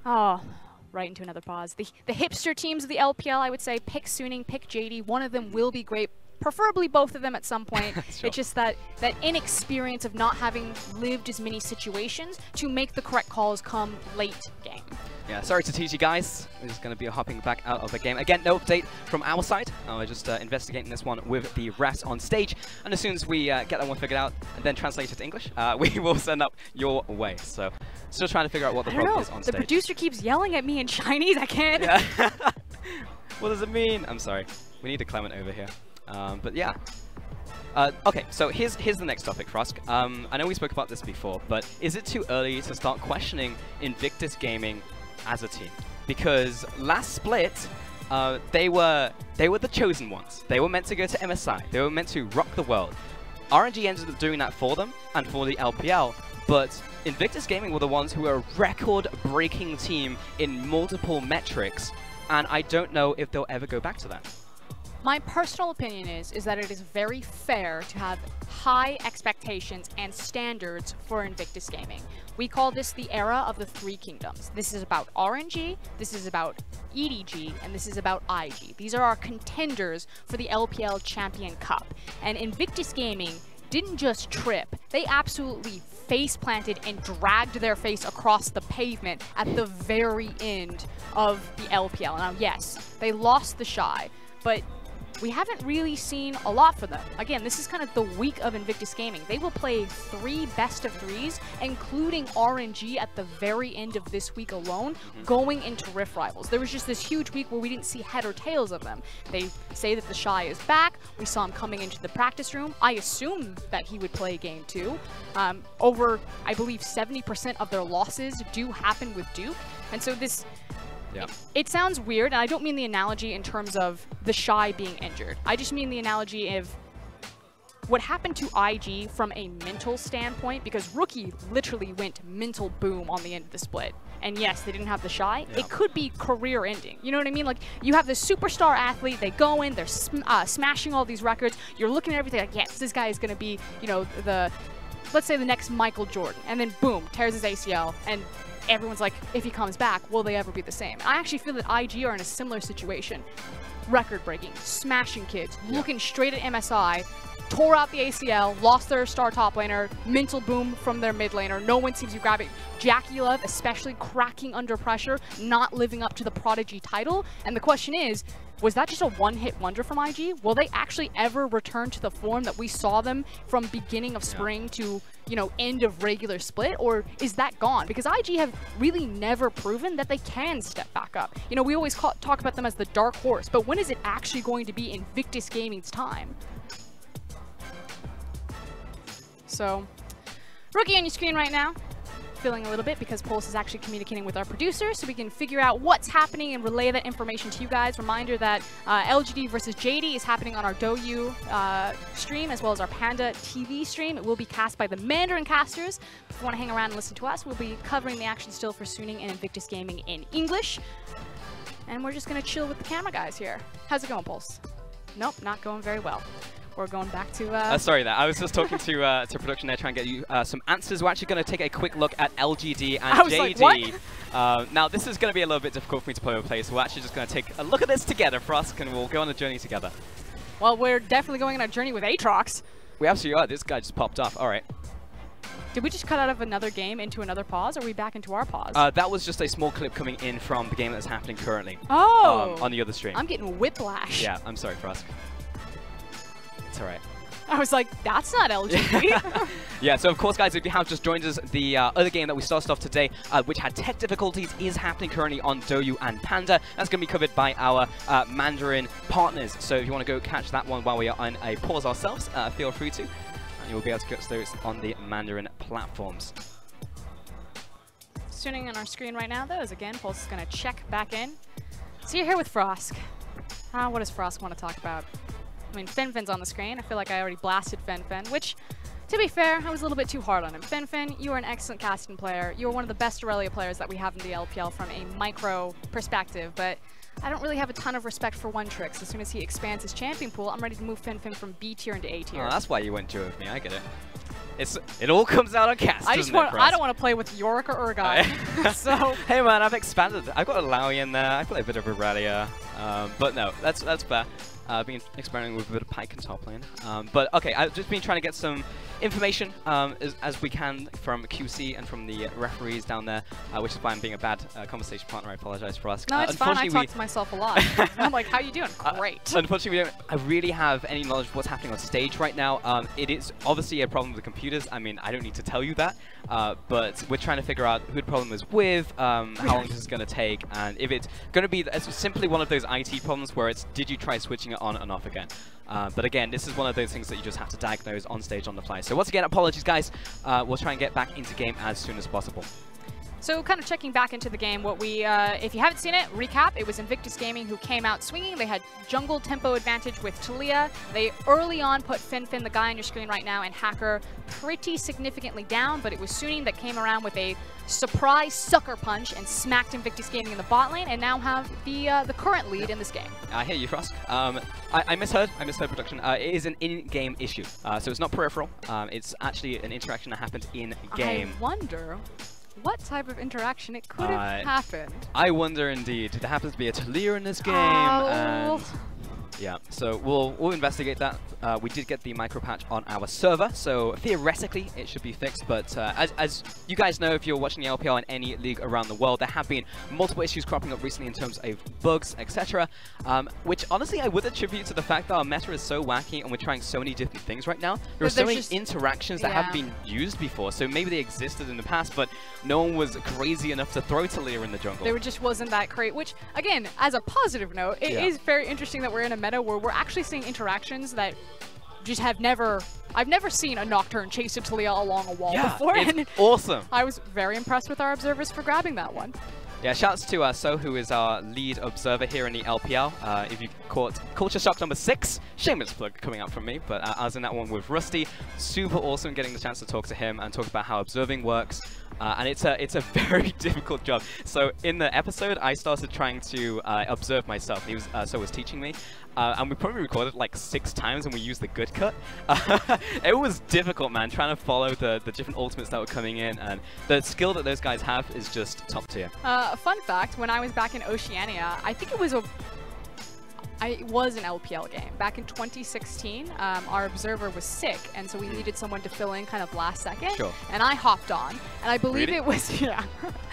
right into another pause. The hipster teams of the LPL, I would say, pick Suning, pick JD. One of them will be great. Preferably both of them at some point. Sure. It's just that inexperience of not having lived as many situations to make the correct calls come late game. Yeah, sorry to tease you guys. We're just going to be hopping back out of the game. Again, no update from our side. We're just investigating this one with the refs on stage. And as soon as we get that one figured out and then translated to English, we will send up your way. So, still trying to figure out what the problem is on stage. The producer keeps yelling at me in Chinese. I can't. Yeah. What does it mean? I'm sorry. We need a Clement over here. But yeah. Okay, so here's the next topic, Frosk. I know we spoke about this before, but is it too early to start questioning Invictus Gaming as a team? Because last split, they were the chosen ones. They were meant to go to MSI. They were meant to rock the world. RNG ended up doing that for them and for the LPL, but Invictus Gaming were the ones who were a record-breaking team in multiple metrics, and I don't know if they'll ever go back to that. My personal opinion is that it is very fair to have high expectations and standards for Invictus Gaming. We call this the era of the three kingdoms. This is about RNG, this is about EDG, and this is about IG. These are our contenders for the LPL Champion Cup. And Invictus Gaming didn't just trip, they absolutely face planted and dragged their face across the pavement at the very end of the LPL. Now yes, they lost the Shy, but we haven't really seen a lot for them. Again, this is kind of the week of Invictus Gaming. They will play 3 best-of-3s, including RNG at the very end of this week alone, going into Rift Rivals. There was just this huge week where we didn't see head or tails of them. They say that the Shy is back. We saw him coming into the practice room. I assume that he would play Game 2. Over, I believe, 70% of their losses do happen with Duke. And so this... Yeah. It sounds weird, and I don't mean the analogy in terms of the Shy being injured. I just mean the analogy of what happened to IG from a mental standpoint, because Rookie literally went mental boom on the end of the split. And yes, they didn't have the Shy. Yeah. It could be career ending. You know what I mean? Like, you have this superstar athlete, they go in, they're smashing all these records. You're looking at everything like, yes, this guy is going to be, you know, let's say the next Michael Jordan. And then boom, tears his ACL, and everyone's like, if he comes back, will they ever be the same? I actually feel that IG are in a similar situation. Record-breaking, smashing kids, looking straight at MSI, tore out the ACL, lost their star top laner, mental boom from their mid laner. No one seems to be grabbing. Jackie Love, especially cracking under pressure, not living up to the Prodigy title. And the question is, was that just a one-hit wonder from IG? Will they actually ever return to the form that we saw them from beginning of spring to, you know, end of regular split? Or is that gone? Because IG have really never proven that they can step back up. You know, we always talk about them as the dark horse, but when is it actually going to be Invictus Gaming's time? So, Rookie on your screen right now. Feeling a little bit because Pulse is actually communicating with our producer so we can figure out what's happening and relay that information to you guys. Reminder that LGD versus JD is happening on our Douyu stream as well as our Panda TV stream. It will be cast by the Mandarin casters. If you want to hang around and listen to us, we'll be covering the action still for Suning and Invictus Gaming in English. And we're just going to chill with the camera guys here. How's it going, Pulse? Nope, not going very well. We're going back to... sorry, I was just talking to production there, trying to get you some answers. We're actually going to take a quick look at LGD and JD. Like, now, this is going to be a little bit difficult for me to play, so we're actually just going to take a look at this together, Frosk, and we'll go on a journey together. Well, we're definitely going on a journey with Aatrox. We absolutely are. This guy just popped off. All right. Did we just cut out of another game into another pause, or are we back into our pause? That was just a small clip coming in from the game that's happening currently. Oh! On the other stream. I'm getting whiplash. Yeah, I'm sorry, Frosk. It's all right. I was like, that's not LGD. Yeah, so of course, guys, if you have just joined us, the other game that we started off today, which had tech difficulties, is happening currently on Douyu and Panda. That's going to be covered by our Mandarin partners. So if you want to go catch that one while we are on a pause ourselves, feel free to. And you'll be able to catch those on the Mandarin platforms. Tuning on our screen right now, though, is again, Pulse is going to check back in. So you're here with Frosk. What does Frost want to talk about? I mean, Finfin's on the screen. I feel like I already blasted Finfin, which, to be fair, I was a little bit too hard on him. Finfin, you are an excellent casting player. You are one of the best Aurelia players that we have in the LPL from a micro perspective, but I don't really have a ton of respect for One Tricks. As soon as he expands his champion pool, I'm ready to move Finfin from B tier into A tier. Oh, that's why you went duo with me. I get it. It all comes out on cast. I don't want to play with Yorick or Urgot. So hey man, I've expanded. I've got a Lowy in there. I play a bit of Aurelia, but no, that's fair. I've been experimenting with a bit of Pyke in top lane. But okay, I've just been trying to get some information as we can from QC and from the referees down there, which is why I'm being a bad conversation partner. I apologize for us. No, it's fine. I talk to myself a lot. I'm like, how you doing? Great. Unfortunately, we don't really have any knowledge of what's happening on stage right now. It is obviously a problem with the computers. I mean, I don't need to tell you that. But we're trying to figure out who the problem is with, how long this is going to take, and if it's going to be simply one of those IT problems where it's, did you try switching it on and off again? But again, this is one of those things that you just have to diagnose on stage on the fly. So once again, apologies guys. We'll try and get back into game as soon as possible. So kind of checking back into the game, what we, if you haven't seen it, recap, it was Invictus Gaming who came out swinging. They had jungle tempo advantage with Taliyah. They early on put Finfin, the guy on your screen right now, and Hacker pretty significantly down, but it was Suning that came around with a surprise sucker punch and smacked Invictus Gaming in the bot lane, and now have the current lead in this game. I hear you, Frost. I misheard production. It is an in-game issue, so it's not peripheral. It's actually an interaction that happened in-game. I wonder what type of interaction it could have happened. I wonder indeed. There happens to be a Taliyah in this game, and yeah, so we'll investigate that. We did get the micro patch on our server, so theoretically it should be fixed. But as you guys know, if you're watching the LPL in any league around the world, there have been multiple issues cropping up recently in terms of bugs, etc. Which honestly I would attribute to the fact that our meta is so wacky and we're trying so many different things right now. There are so many interactions that haven't been used before, so maybe they existed in the past, but no one was crazy enough to throw Taliyah in the jungle. There just wasn't that great, which again, as a positive note, it is very interesting that we're in a meta where we're actually seeing interactions that just I've never seen a Nocturne chase a Taliyah along a wall before. It's awesome. I was very impressed with our observers for grabbing that one. Yeah, shouts to So, who is our lead observer here in the LPL. If you caught Culture Shock number 6, shameless plug coming out from me, but I was in that one with Rusty. Super awesome getting the chance to talk to him and talk about how observing works. And it's a very difficult job. So in the episode, I started trying to observe myself. He was So was teaching me, and we probably recorded like 6 times, and we used the good cut. It was difficult, man, trying to follow the different ultimates that were coming in, and the skill that those guys have is just top tier. Fun fact: when I was back in Oceania, I think it was an LPL game. Back in 2016, our observer was sick, and so we needed someone to fill in kind of last second. Sure. And I hopped on, and I believe it was,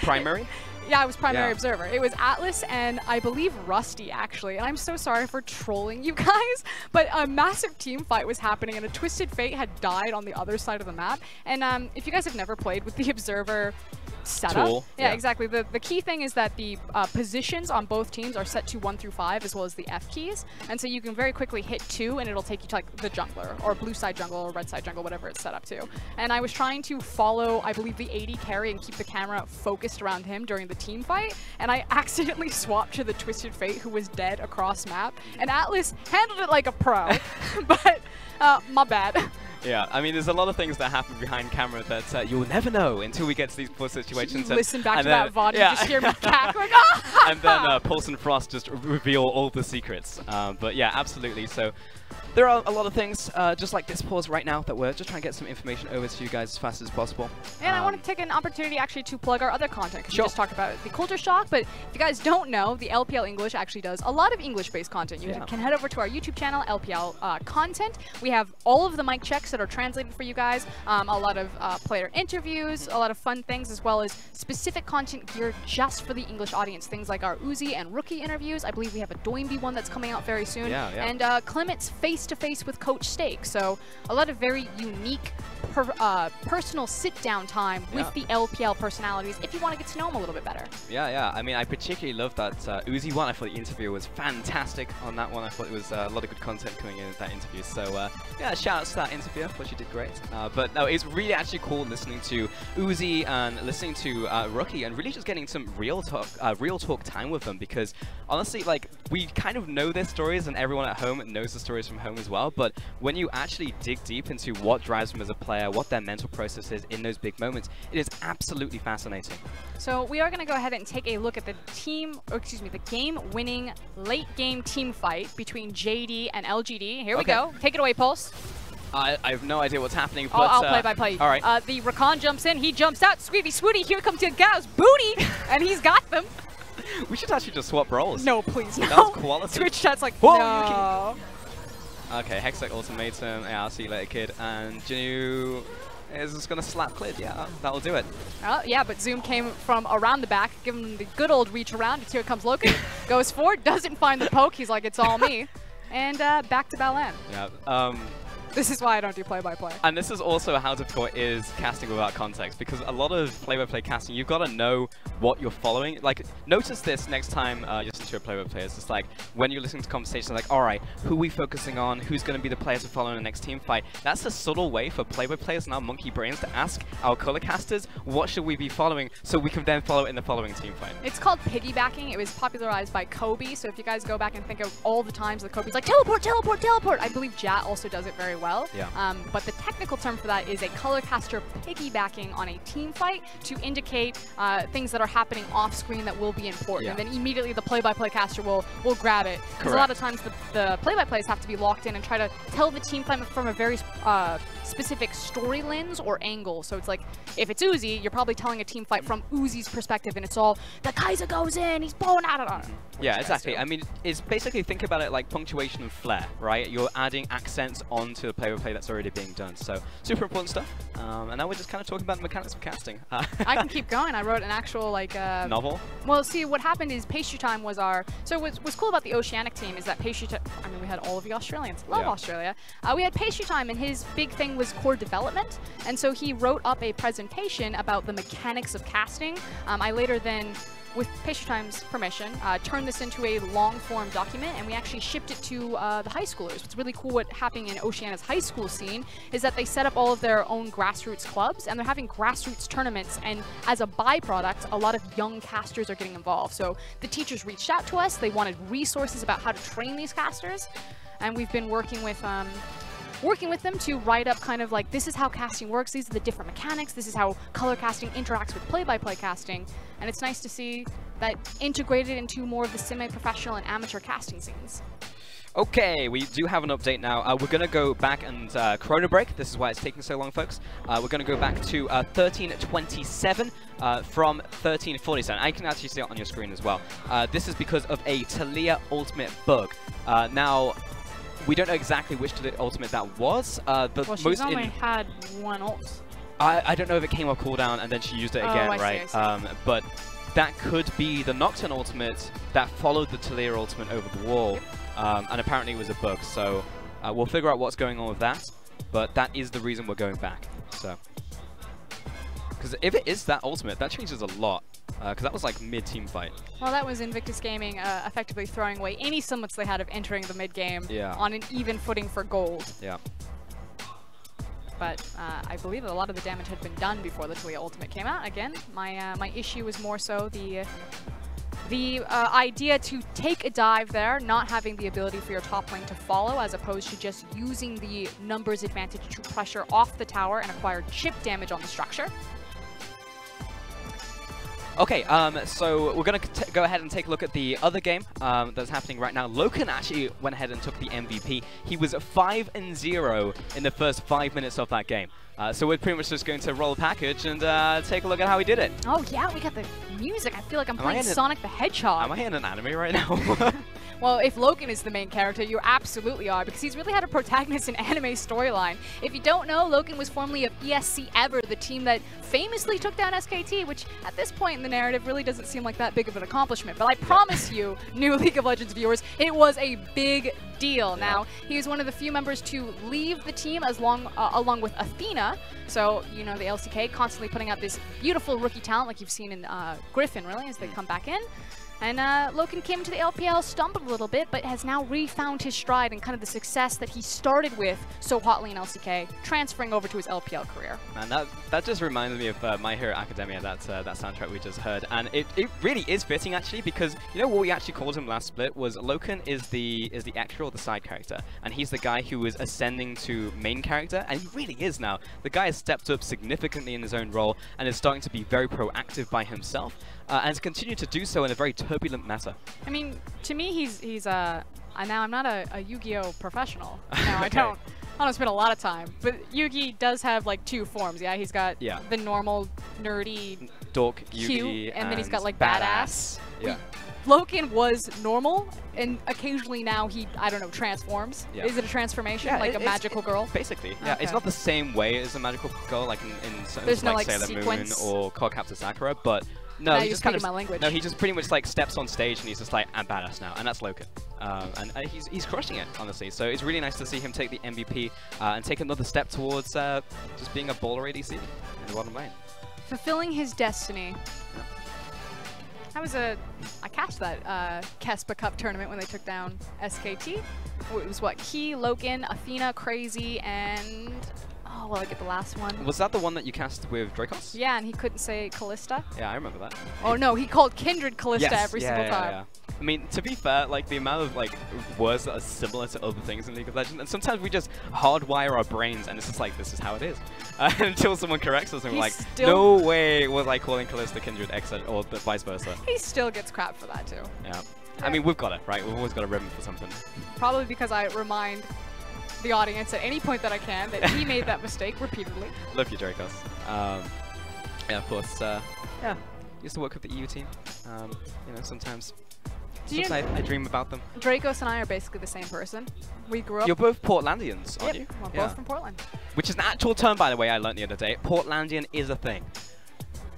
Primary? Yeah, I was primary observer. It was Atlas and I believe Rusty, actually. And I'm so sorry for trolling you guys, but a massive team fight was happening and a Twisted Fate had died on the other side of the map. And if you guys have never played with the observer setup. Tool. Yeah, exactly. The key thing is that the positions on both teams are set to 1 through 5 as well as the F keys. And so you can very quickly hit 2 and it'll take you to like the jungler or blue side jungle or red side jungle, whatever it's set up to. And I was trying to follow, I believe, the AD carry and keep the camera focused around him during the team fight. And I accidentally swapped to the Twisted Fate who was dead across map. And Atlas handled it like a pro, but my bad. Yeah, I mean, there's a lot of things that happen behind camera that you'll never know until we get to these poor situations. You listen back to that VOD, you just hear me cackling. And then Pulse and Frost just reveal all the secrets. But yeah, absolutely. So there are a lot of things, just like this pause right now, that we're just trying to get some information over to you guys as fast as possible. And I want to take an opportunity actually to plug our other content, because we just talked about the Culture Shock, but if you guys don't know, the LPL English actually does a lot of English-based content. You can head over to our YouTube channel, LPL Content. We have all of the mic checks that are translated for you guys, a lot of player interviews, a lot of fun things, as well as specific content geared just for the English audience. Things like our Uzi and Rookie interviews. I believe we have a Doimby one that's coming out very soon. And Clement's face-to-face with Coach Stake. So a lot of very unique personal sit-down time with the LPL personalities if you want to get to know them a little bit better. Yeah. I mean, I particularly loved that Uzi one. I thought the interview was fantastic on that one. I thought it was a lot of good content coming in that interview. So yeah, shout out to that interview. I thought she did great. But no, it's really actually cool listening to Uzi and listening to Rookie and really just getting some real talk time with them, because honestly, like, we kind of know their stories and everyone at home knows the stories from home as well. But when you actually dig deep into what drives them as a player, what their mental process is in those big moments, it is absolutely fascinating. So we are going to go ahead and take a look at the game-winning late-game team fight between JD and LGD. Here we go. Take it away, Pulse. I have no idea what's happening, but... I'll play by play. All right. The Rakan jumps in, he jumps out, Squeevy Swooty, here comes Gao's booty, and he's got them. We should actually just swap roles. No, please, no. That was quality. Twitch chat's like, whoa, no. Okay, Hextech Ultimatum, yeah, I'll see you later, kid. And Jinu is just going to slap Clid. Yeah, that'll do it. Yeah, but Zoom came from around the back, giving him the good old reach around. Here comes Loki, goes forward, doesn't find the poke. He's like, it's all me. And back to Balan. Yeah. This is why I don't do play-by-play. And this is also how difficult it is casting without context, because a lot of play-by-play casting, you've got to know what you're following. Like, notice this next time you listen to a play-by-play. It's just like, when you're listening to conversations, like, all right, who are we focusing on? Who's going to be the players to follow in the next team fight? That's a subtle way for play-by-players and our monkey brains to ask our color casters, what should we be following, so we can then follow it in the following team fight. It's called piggybacking. It was popularized by Kobe. So if you guys go back and think of all the times that Kobe's like, teleport, teleport, teleport. I believe Jat also does it very well. Yeah. But the technical term for that is a color caster piggybacking on a team fight to indicate things that are happening off screen that will be important. Yeah. And then immediately the play-by-play caster will grab it. Because a lot of times the play-by-plays have to be locked in and try to tell the team fight from a very specific story lens or angle. So it's like, if it's Uzi, you're probably telling a team fight from Uzi's perspective, and it's all, the Kaiser goes in, he's blowing out of it. Yeah, exactly. I mean, it's basically, think about it like punctuation and flair, right? You're adding accents onto the play-by-play that's already being done. So, super important stuff. And now we're just kind of talking about the mechanics of casting. I can keep going. I wrote an actual, like... novel? Well, see, what happened is Pastry Time was our... So what's cool about the Oceanic team is that Pastry Time... I mean, we had all of the Australians. Love Australia. We had Pastry Time, and his big thing was core development. And so he wrote up a presentation about the mechanics of casting. I later then, with Pastry Time's permission, turned this into a long-form document, and we actually shipped it to the high schoolers. What's really cool what happening in Oceania's high school scene is that they set up all of their own grassroots clubs, and they're having grassroots tournaments, and as a byproduct, a lot of young casters are getting involved. So the teachers reached out to us. They wanted resources about how to train these casters, and we've been working with them to write up kind of like, this is how casting works, these are the different mechanics, this is how color casting interacts with play-by-play casting, and it's nice to see that integrated into more of the semi-professional and amateur casting scenes. Okay, we do have an update now. We're going to go back and Chrono Break. This is why it's taking so long, folks. We're going to go back to 1327 from 1347. I can actually see it on your screen as well. This is because of a Taliyah ultimate bug. Now, we don't know exactly which ultimate that was. But well, she's only had one ult. I don't know if it came off cooldown and then she used it again, right? I see. But that could be the Nocturne ultimate that followed the Taliyah ultimate over the wall. Yep. And apparently it was a bug. So we'll figure out what's going on with that. But that is the reason we're going back. So, because if it is that ultimate, that changes a lot. Because that was like mid-team fight. Well, that was Invictus Gaming effectively throwing away any semblance they had of entering the mid-game on an even footing for gold. Yeah. But I believe a lot of the damage had been done before the Taliyah ultimate came out. Again, my issue was more so the idea to take a dive there, not having the ability for your top lane to follow, as opposed to just using the numbers advantage to pressure off the tower and acquire chip damage on the structure. Okay, so we're going to go ahead and take a look at the other game that's happening right now. Loken actually went ahead and took the MVP. He was 5-0 in the first 5 minutes of that game. So we're pretty much just going to roll a package and take a look at how he did it. Oh yeah, we got the music. I feel like I'm playing Sonic the Hedgehog. Am I in an anime right now? Well, if Loken is the main character, you absolutely are, because he's really had a protagonist in anime storyline. If you don't know, Loken was formerly of ESC Ever, the team that famously took down SKT, which at this point in the narrative really doesn't seem like that big of an accomplishment. But I promise you, new League of Legends viewers, it was a big deal. Now, he was one of the few members to leave the team along with Athena. So, you know, the LCK constantly putting out this beautiful rookie talent like you've seen in Griffin, really, as they come back in. And Loken came to the LPL, stumbled a little bit, but has now refound his stride and kind of the success that he started with so hotly in LCK, transferring over to his LPL career. Man, that just reminds me of My Hero Academia, that soundtrack we just heard. And it really is fitting, actually, because, you know, what we actually called him last split was Loken is the extra or the side character. And he's the guy who is ascending to main character, and he really is now. The guy has stepped up significantly in his own role and is starting to be very proactive by himself. And has continued to do so in a very turbulent meta. I mean, to me, he's now I'm not a Yu-Gi-Oh professional. No, I don't spend a lot of time. But Yugi does have like 2 forms. Yeah, he's got the normal nerdy dork cute, Yugi, and then he's got like badass. Yeah. Loken was normal, and occasionally now he, I don't know, transforms. Yeah. Is it a transformation, like a magical girl? Basically, yeah. Okay. It's not the same way as a magical girl, like in There's no, like like, Sailor sequence. Moon or Cardcaptor Sakura, but no, Now he you're just kind of speaking my language. no, he just pretty much like steps on stage and he's just like, I'm badass now, and that's Loken. And he's crushing it, honestly. So it's really nice to see him take the MVP and take another step towards just being a baller ADC in the bottom lane. Fulfilling his destiny. I catched that Kespa Cup tournament when they took down SKT. It was what, Key, Loken, Athena, Crazy, and oh, well, I get the last one. Was that the one that you cast with Dracos? Yeah, and he couldn't say Callista. Yeah, I remember that. Oh no, he called Kindred Callista every single time. Yeah. I mean, to be fair, like the amount of like words that are similar to other things in League of Legends, and sometimes we just hardwire our brains, and it's just like, this is how it is. Until someone corrects us, and we're like, no way was I calling Callista Kindred X or vice versa. He still gets crap for that too. Yeah. I mean, we've got it, right? We've always got a ribbon for something. Probably because I remind the audience at any point that I can that he made that mistake repeatedly. Love you, Dracos. Yeah, of course. Yeah, used to work with the EU team. You know, sometimes I dream about them. Dracos and I are basically the same person. We grew up. You're both Portlandians, aren't you? We're both from Portland. Which is an actual term, by the way, I learned the other day. Portlandian is a thing.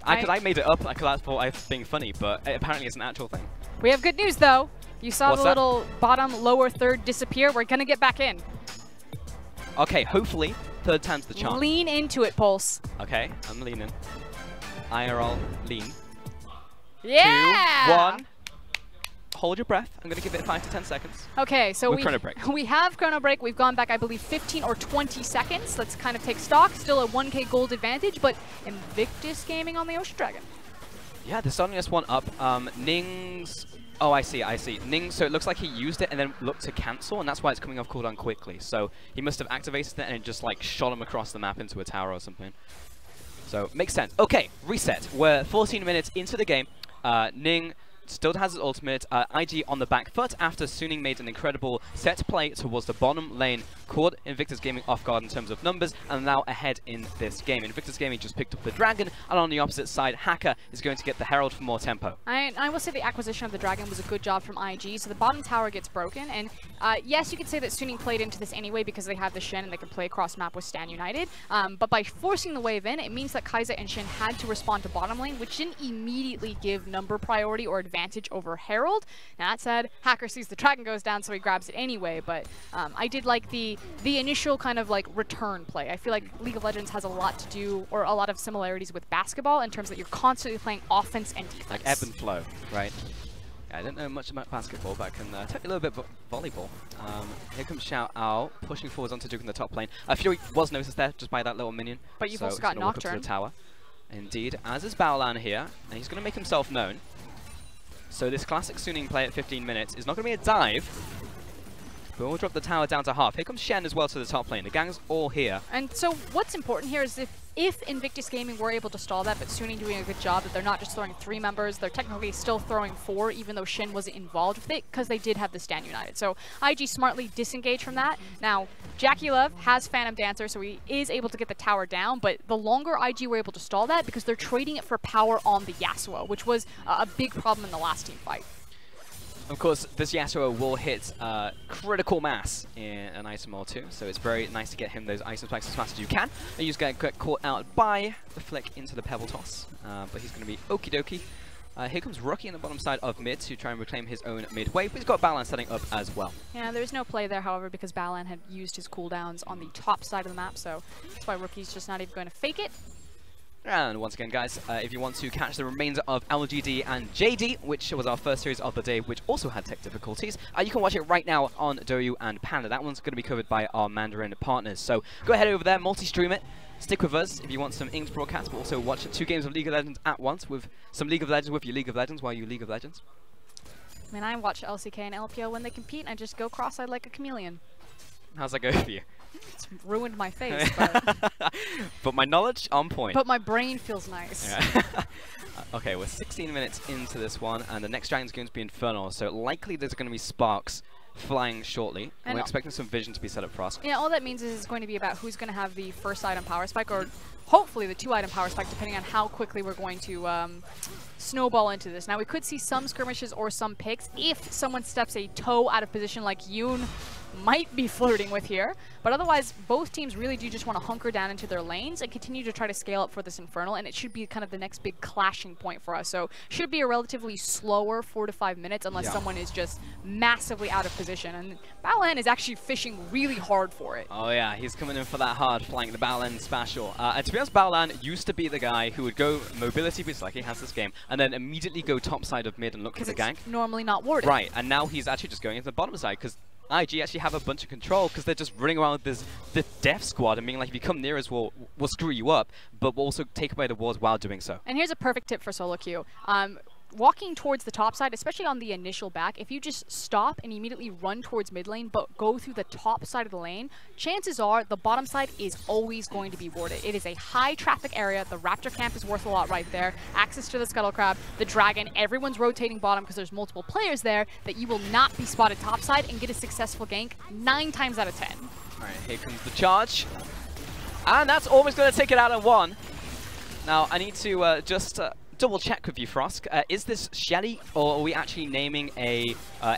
I made it up because I thought I was being funny, but apparently it's an actual thing. We have good news, though. You saw What's the that? little bottom lower third disappear. We're going to get back in. Okay, hopefully, third time's the charm. Lean into it, Pulse. Okay, I'm leaning. IRL lean. Yeah! 2, 1. Hold your breath. I'm going to give it 5 to 10 seconds. Okay, so Chrono Break. we have Chrono Break. We've gone back, I believe, 15 or 20 seconds. Let's kind of take stock. Still a 1K gold advantage, but Invictus Gaming on the Ocean Dragon. Yeah, they're starting this one up. Ning's... Oh, I see. Ning, so it looks like he used it and then looked to cancel, and that's why it's coming off cooldown quickly. So he must have activated it and it just like shot him across the map into a tower or something. So, makes sense. Okay, reset. We're 14 minutes into the game. Ning still has his ultimate. IG on the back foot after Suning made an incredible set play towards the bottom lane, caught Invictus Gaming off guard in terms of numbers, and now ahead in this game. Invictus Gaming just picked up the Dragon, and on the opposite side, Hacker is going to get the Herald for more tempo. I will say the acquisition of the Dragon was a good job from IG, so the bottom tower gets broken, and yes, you could say that Suning played into this anyway because they have the Shen and they can play across map with Stan United, but by forcing the wave in, it means that Kai'Sa and Shen had to respond to bottom lane, which didn't immediately give number priority or advantage over Herald. Now that said, Hacker sees the Dragon goes down, so he grabs it anyway, but I did like the initial kind of like return play. I feel like League of Legends has a lot to do, or a lot of similarities with basketball in terms that you're constantly playing offense and defense. Like ebb and flow, right? Yeah, I don't know much about basketball, but I can tell you a little bit about volleyball. Here comes Xiao Ao, pushing forwards onto Duke in the top lane. Fury was noticed there just by that little minion. But you've so also got Nocturne. Walk up to the tower. Indeed, as is Baolan here, and he's going to make himself known. So this classic Suning play at 15 minutes is not going to be a dive, but we'll drop the tower down to half. Here comes Shen as well to the top lane. The gang's all here. And so what's important here is if Invictus Gaming were able to stall that, but Suning doing a good job, that they're not just throwing 3 members, they're technically still throwing 4, even though Shen wasn't involved with it, because they did have the Stan United. So IG smartly disengaged from that. Now, Jackie Love has Phantom Dancer, so he is able to get the tower down, but the longer IG were able to stall that, because they're trading it for power on the Yasuo, which was a big problem in the last team fight. Of course, this Yasuo will hit critical mass in an item or two, so it's very nice to get him those item spikes as fast as you can. And you just get caught out by the flick into the Pebble Toss, but he's going to be okie dokie. Here comes Rookie in the bottom side of mid to try and reclaim his own mid wave, but he's got Balan setting up as well. Yeah, there's no play there, however, because Balan had used his cooldowns on the top side of the map, so that's why Rookie's just not even going to fake it. And once again, guys, if you want to catch the remainder of LGD and JD, which was our first series of the day, which also had tech difficulties, you can watch it right now on Douyu and Panda. That one's going to be covered by our Mandarin partners. So go ahead over there, multi-stream it. Stick with us if you want some Ings broadcasts, but also watch 2 games of League of Legends at once with some League of Legends with your League of Legends while you League of Legends. I mean, I watch LCK and LPL when they compete, and I just go cross-eyed like a chameleon. How's that go for you? It's ruined my face, but... But my knowledge, on point. But my brain feels nice. Yeah. Okay, we're 16 minutes into this one, and the next dragon's going to be Infernal, so likely there's going to be sparks flying shortly. And we're expecting some vision to be set up for us. Yeah, all that means is it's going to be about who's going to have the first item power spike, or hopefully the 2-item power spike, depending on how quickly we're going to snowball into this. Now, we could see some skirmishes or some picks if someone steps a toe out of position like Yoon might be flirting with here, but otherwise both teams really do just want to hunker down into their lanes and continue to try to scale up for this Infernal, and it should be kind of the next big clashing point for us. So should be a relatively slower 4 to 5 minutes unless someone is just massively out of position, and Balan is actually fishing really hard for it. Oh yeah, he's coming in for that hard flank, the Balan special. And to be honest, Balan used to be the guy who would go mobility boost like he has this game, and then immediately go top side of mid and look for the gank. Normally not warded. Right, and now he's actually just going into the bottom side because IG actually have a bunch of control because they're just running around with this death squad and being like, if you come near us, we'll screw you up, but we'll also take away the wards while doing so. And here's a perfect tip for solo queue. Walking towards the top side, especially on the initial back, if you just stop and immediately run towards mid lane but go through the top side of the lane, chances are the bottom side is always going to be warded. It is a high traffic area. The Raptor camp is worth a lot right there. Access to the Scuttle Crab, the Dragon, everyone's rotating bottom because there's multiple players there, that you will not be spotted top side and get a successful gank 9 times out of 10. Alright, here comes the charge. And that's almost going to take it out in 1. Now, I need to just... double check with you, Frosk. Is this Shelly, or are we actually naming a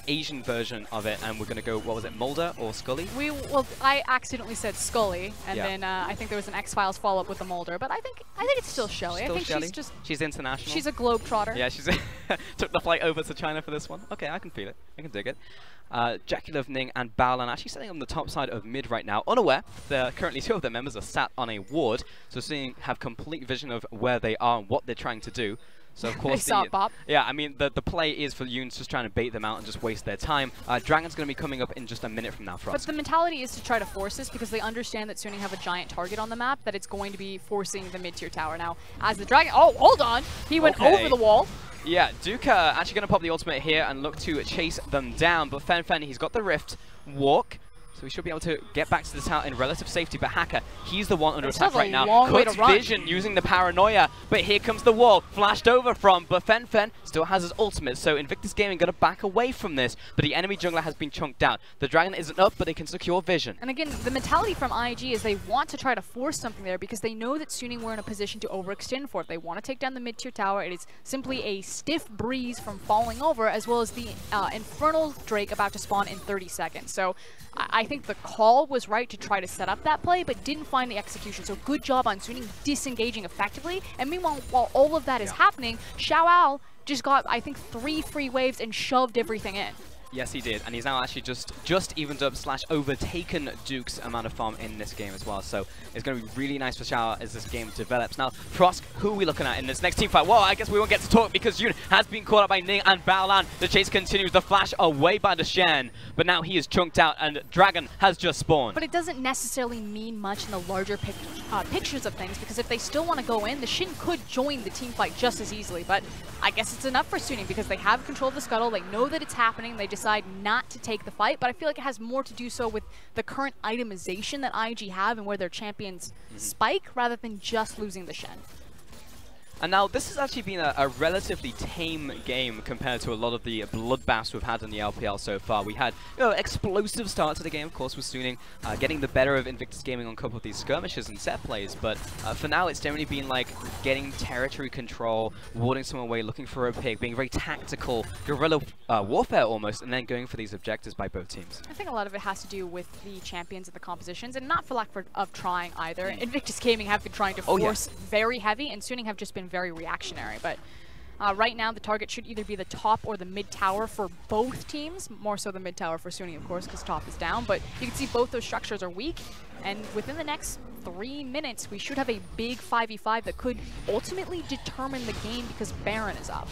Asian version of it, and we're going to go, what was it, Mulder or Scully? Well, I accidentally said Scully, and then I think there was an X-Files follow-up with the Mulder, but I think it's still Shelly. Still I think Shelly? she's international. She's a globetrotter. Yeah, she's took the flight over to China for this one. Okay, I can feel it. I can dig it. JackeyLove, Ning, and Balan actually sitting on the top side of mid right now, unaware. Currently 2 of their members are sat on a ward, so have complete vision of where they are and what they're trying to do. So of course, yeah, I mean the play is for Yoon's just trying to bait them out and just waste their time. Dragon's going to be coming up in just a minute from now for us. But the mentality is to try to force this because they understand that Suning have a giant target on the map, that it's going to be forcing the mid-tier tower. Now, as the Dragon, oh, hold on, he went over the wall. Yeah, Duke actually going to pop the ultimate here and look to chase them down, but Fen, he's got the Rift walk. So we should be able to get back to the tower in relative safety, but Hacker, he's the one under attack right now. Cuts vision using the paranoia, but here comes the wall, flashed over from, but Fen still has his ultimate, so Invictus Gaming going to back away from this, but the enemy jungler has been chunked out. The Dragon isn't up, but they can secure vision. And again, the mentality from IG is they want to try to force something there because they know that Suning were in a position to overextend for it. They want to take down the mid-tier tower. It is simply a stiff breeze from falling over, as well as the Infernal Drake about to spawn in 30 seconds. So I think the call was right to try to set up that play, but didn't find the execution. So good job on Suning disengaging effectively. And meanwhile, while all of that is happening, Xiao just got, I think, 3 free waves and shoved everything in. Yes, he did, and he's now actually just evened up / overtaken Duke's amount of farm in this game as well. So it's going to be really nice for Xiao as this game develops. Now, Frosk, who are we looking at in this next team fight? Well, I guess we won't get to talk because Yoon has been caught up by Ning and Balan. The chase continues, the flash away by the Shen, but now he is chunked out and Dragon has just spawned. But it doesn't necessarily mean much in the larger pictures of things, because if they still want to go in, the Shin could join the team fight just as easily. But I guess it's enough for Suning because they have control of the scuttle. They know that it's happening. They decide not to take the fight, but I feel like it has more to do so with the current itemization that IG have and where their champions spike rather than just losing the Shen. And now this has actually been a relatively tame game compared to a lot of the bloodbaths we've had in the LPL so far. We had explosive start to the game, of course, with Suning getting the better of Invictus Gaming on a couple of these skirmishes and set plays, but for now it's generally been like getting territory control, warding someone away, looking for a pick, being very tactical, guerrilla warfare almost, and then going for these objectives by both teams. I think a lot of it has to do with the champions and the compositions, and not for lack of trying either. Invictus Gaming have been trying to force very heavy, and Suning have just been very reactionary. But right now, the target should either be the top or the mid tower for both teams. More so the mid tower for Suning, of course, because top is down. But you can see both those structures are weak, and within the next 3 minutes, we should have a big 5v5 that could ultimately determine the game because Baron is up.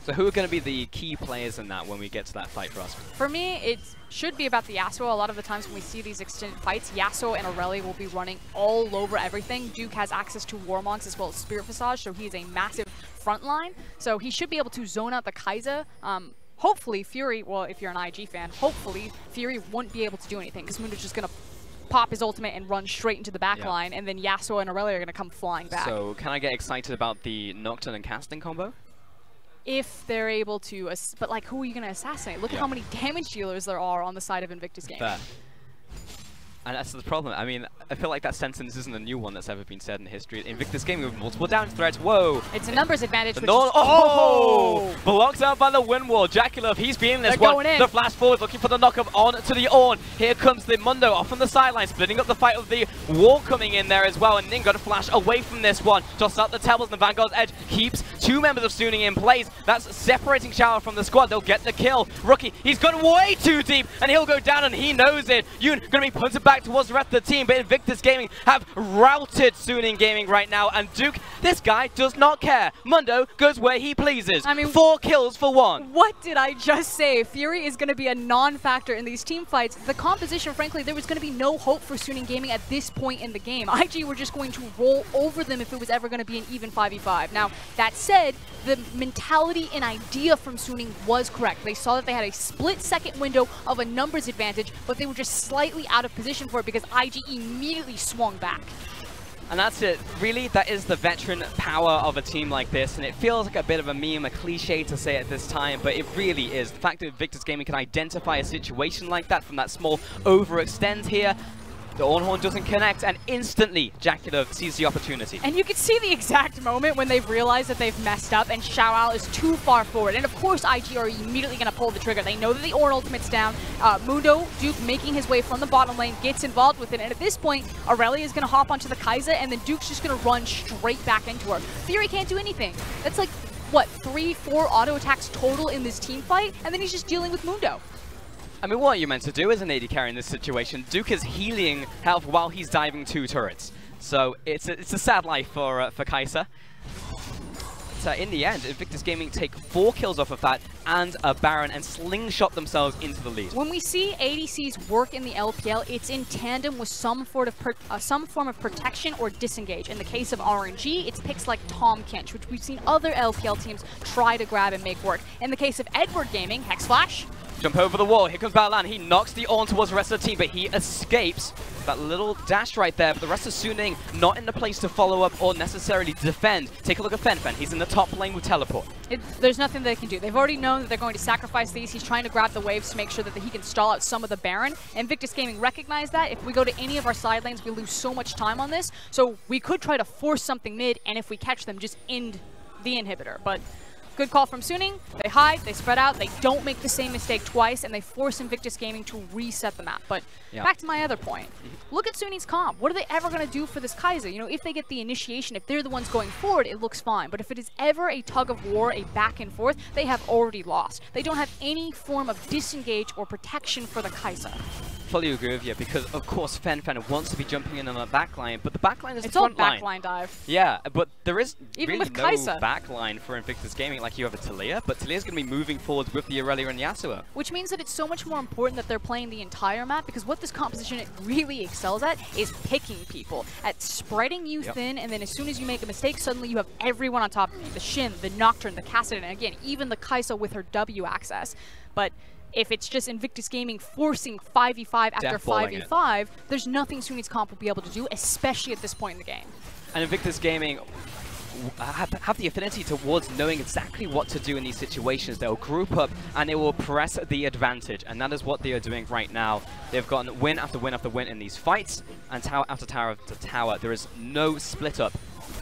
So who are going to be the key players in that when we get to that fight for us? For me, it should be about the Yasuo. A lot of the times when we see these extended fights, Yasuo and Aurelia will be running all over everything. Duke has access to Warmonks as well as Spirit Visage, so he's a massive front line. So he should be able to zone out the Kai'Sa. Hopefully, Fury, well, if you're an IG fan, hopefully Fury wouldn't be able to do anything because Mundo's just going to pop his ultimate and run straight into the back line, and then Yasuo and Aurelia are going to come flying back. So can I get excited about the Nocturne and casting combo? If they're able to, but like, who are you going to assassinate? Look at how many damage dealers there are on the side of Invictus Gaming. Fair. And that's the problem. I mean, I feel like that sentence isn't a new one that's ever been said in history. Invictus Gaming with multiple damage threats. Whoa! It's a numbers advantage. Which Blocked out by the wind wall. Jaculov, he's being this one. The flash forward, looking for the knockup on to the Ornn. Here comes the Mundo off on the sideline, splitting up the fight of the wall coming in there as well. And Ning got to flash away from this one. Just out the tables, and the Vanguard's edge keeps 2 members of Suning in place. That's separating Shower from the squad. They'll get the kill. Rookie, he's gone way too deep, and he'll go down, and he knows it. Yoon going to be punted back towards the rest of the team, but Invictus Gaming have routed Suning Gaming right now, and Duke, this guy does not care. Mundo goes where he pleases. I mean, 4 kills for 1. What did I just say? Fury is going to be a non-factor in these team fights. The composition, frankly, there was going to be no hope for Suning Gaming at this point in the game. IG were just going to roll over them if it was ever going to be an even 5v5. Now, that said, the mentality and idea from Suning was correct. They saw that they had a split-second window of a numbers advantage, but they were just slightly out of position for it because IG immediately swung back. And that's it. Really, that is the veteran power of a team like this, and it feels like a bit of a meme, a cliche to say at this time, but it really is. The fact that Invictus Gaming can identify a situation like that from that small overextend here, the Ornn doesn't connect, and instantly Jaculov sees the opportunity. And you can see the exact moment when they've realized that they've messed up and Xiaoao is too far forward. And of course IG are immediately going to pull the trigger. They know that the Ornn ultimate's down. Mundo, Duke making his way from the bottom lane, gets involved with it. And at this point, Aurelia is going to hop onto the Kai'Sa, and then Duke's just going to run straight back into her. Fury can't do anything. That's like, what, 3-4 auto attacks total in this team fight? And then he's just dealing with Mundo. I mean, what are you meant to do as an AD carry in this situation? Duke is healing health while he's diving 2 turrets. So it's a sad life for Kai'Sa. But in the end, Invictus Gaming take 4 kills off of that and a Baron and slingshot themselves into the lead. When we see ADCs work in the LPL, it's in tandem with some form of protection or disengage. In the case of RNG, it's picks like Tahm Kench, which we've seen other LPL teams try to grab and make work. In the case of Edward Gaming, Hex Flash. Jump over the wall. Here comes Battleland. He knocks the Ornn towards the rest of the team, but he escapes. That little dash right there, but the rest of Suning not in the place to follow up or necessarily defend. Take a look at Fen. He's in the top lane with teleport. There's nothing they can do. They've already known that they're going to sacrifice these. He's trying to grab the waves to make sure that he can stall out some of the Baron. Invictus Gaming recognize that. If we go to any of our side lanes, we lose so much time on this. So we could try to force something mid, and if we catch them, just end the inhibitor. But good call from Suning. They hide, they spread out, they don't make the same mistake twice, and they force Invictus Gaming to reset the map. But back to my other point. Look at Suning's comp. What are they ever going to do for this Kai'Sa? You know, if they get the initiation, if they're the ones going forward, it looks fine. But if it is ever a tug of war, a back and forth, they have already lost. They don't have any form of disengage or protection for the Kai'Sa. Fully agree with you, because of course Fen wants to be jumping in on the backline, but the backline is it's the front line. It's all backline dive. Yeah, but there is even really with no Kai'Sa backline for Invictus Gaming. Like, you have a Taliyah, but Taliyah's going to be moving forward with the Aurelia and Yasuo. Which means that it's so much more important that they're playing the entire map, because what this composition really excels at is picking people, at spreading you thin, and then as soon as you make a mistake, suddenly you have everyone on top of you. The Shin, the Nocturne, the Kassadin, and again, even the Kai'Sa with her W access. But if it's just Invictus Gaming forcing 5v5 after 5v5, there's nothing Suning's comp will be able to do, especially at this point in the game. And Invictus Gaming, have the affinity towards knowing exactly what to do in these situations. They'll group up and they will press the advantage, and that is what they are doing right now. They've gotten win after win after win in these fights, and tower after tower after tower. There is no split up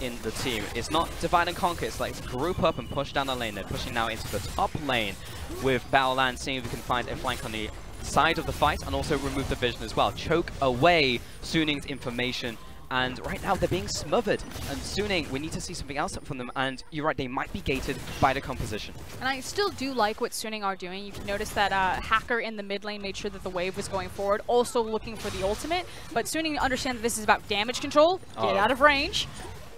in the team. It's not divide and conquer, it's like group up and push down the lane. They're pushing now into the top lane with Baolan, seeing if we can find a flank on the side of the fight and also remove the vision as well. Choke away Sunning's information, and right now they're being smothered. And Suning, we need to see something else from them, and you're right, they might be gated by the composition. And I still do like what Suning are doing. You can notice that Hacker in the mid lane made sure that the wave was going forward, also looking for the ultimate, but Suning understand that this is about damage control, get out of range.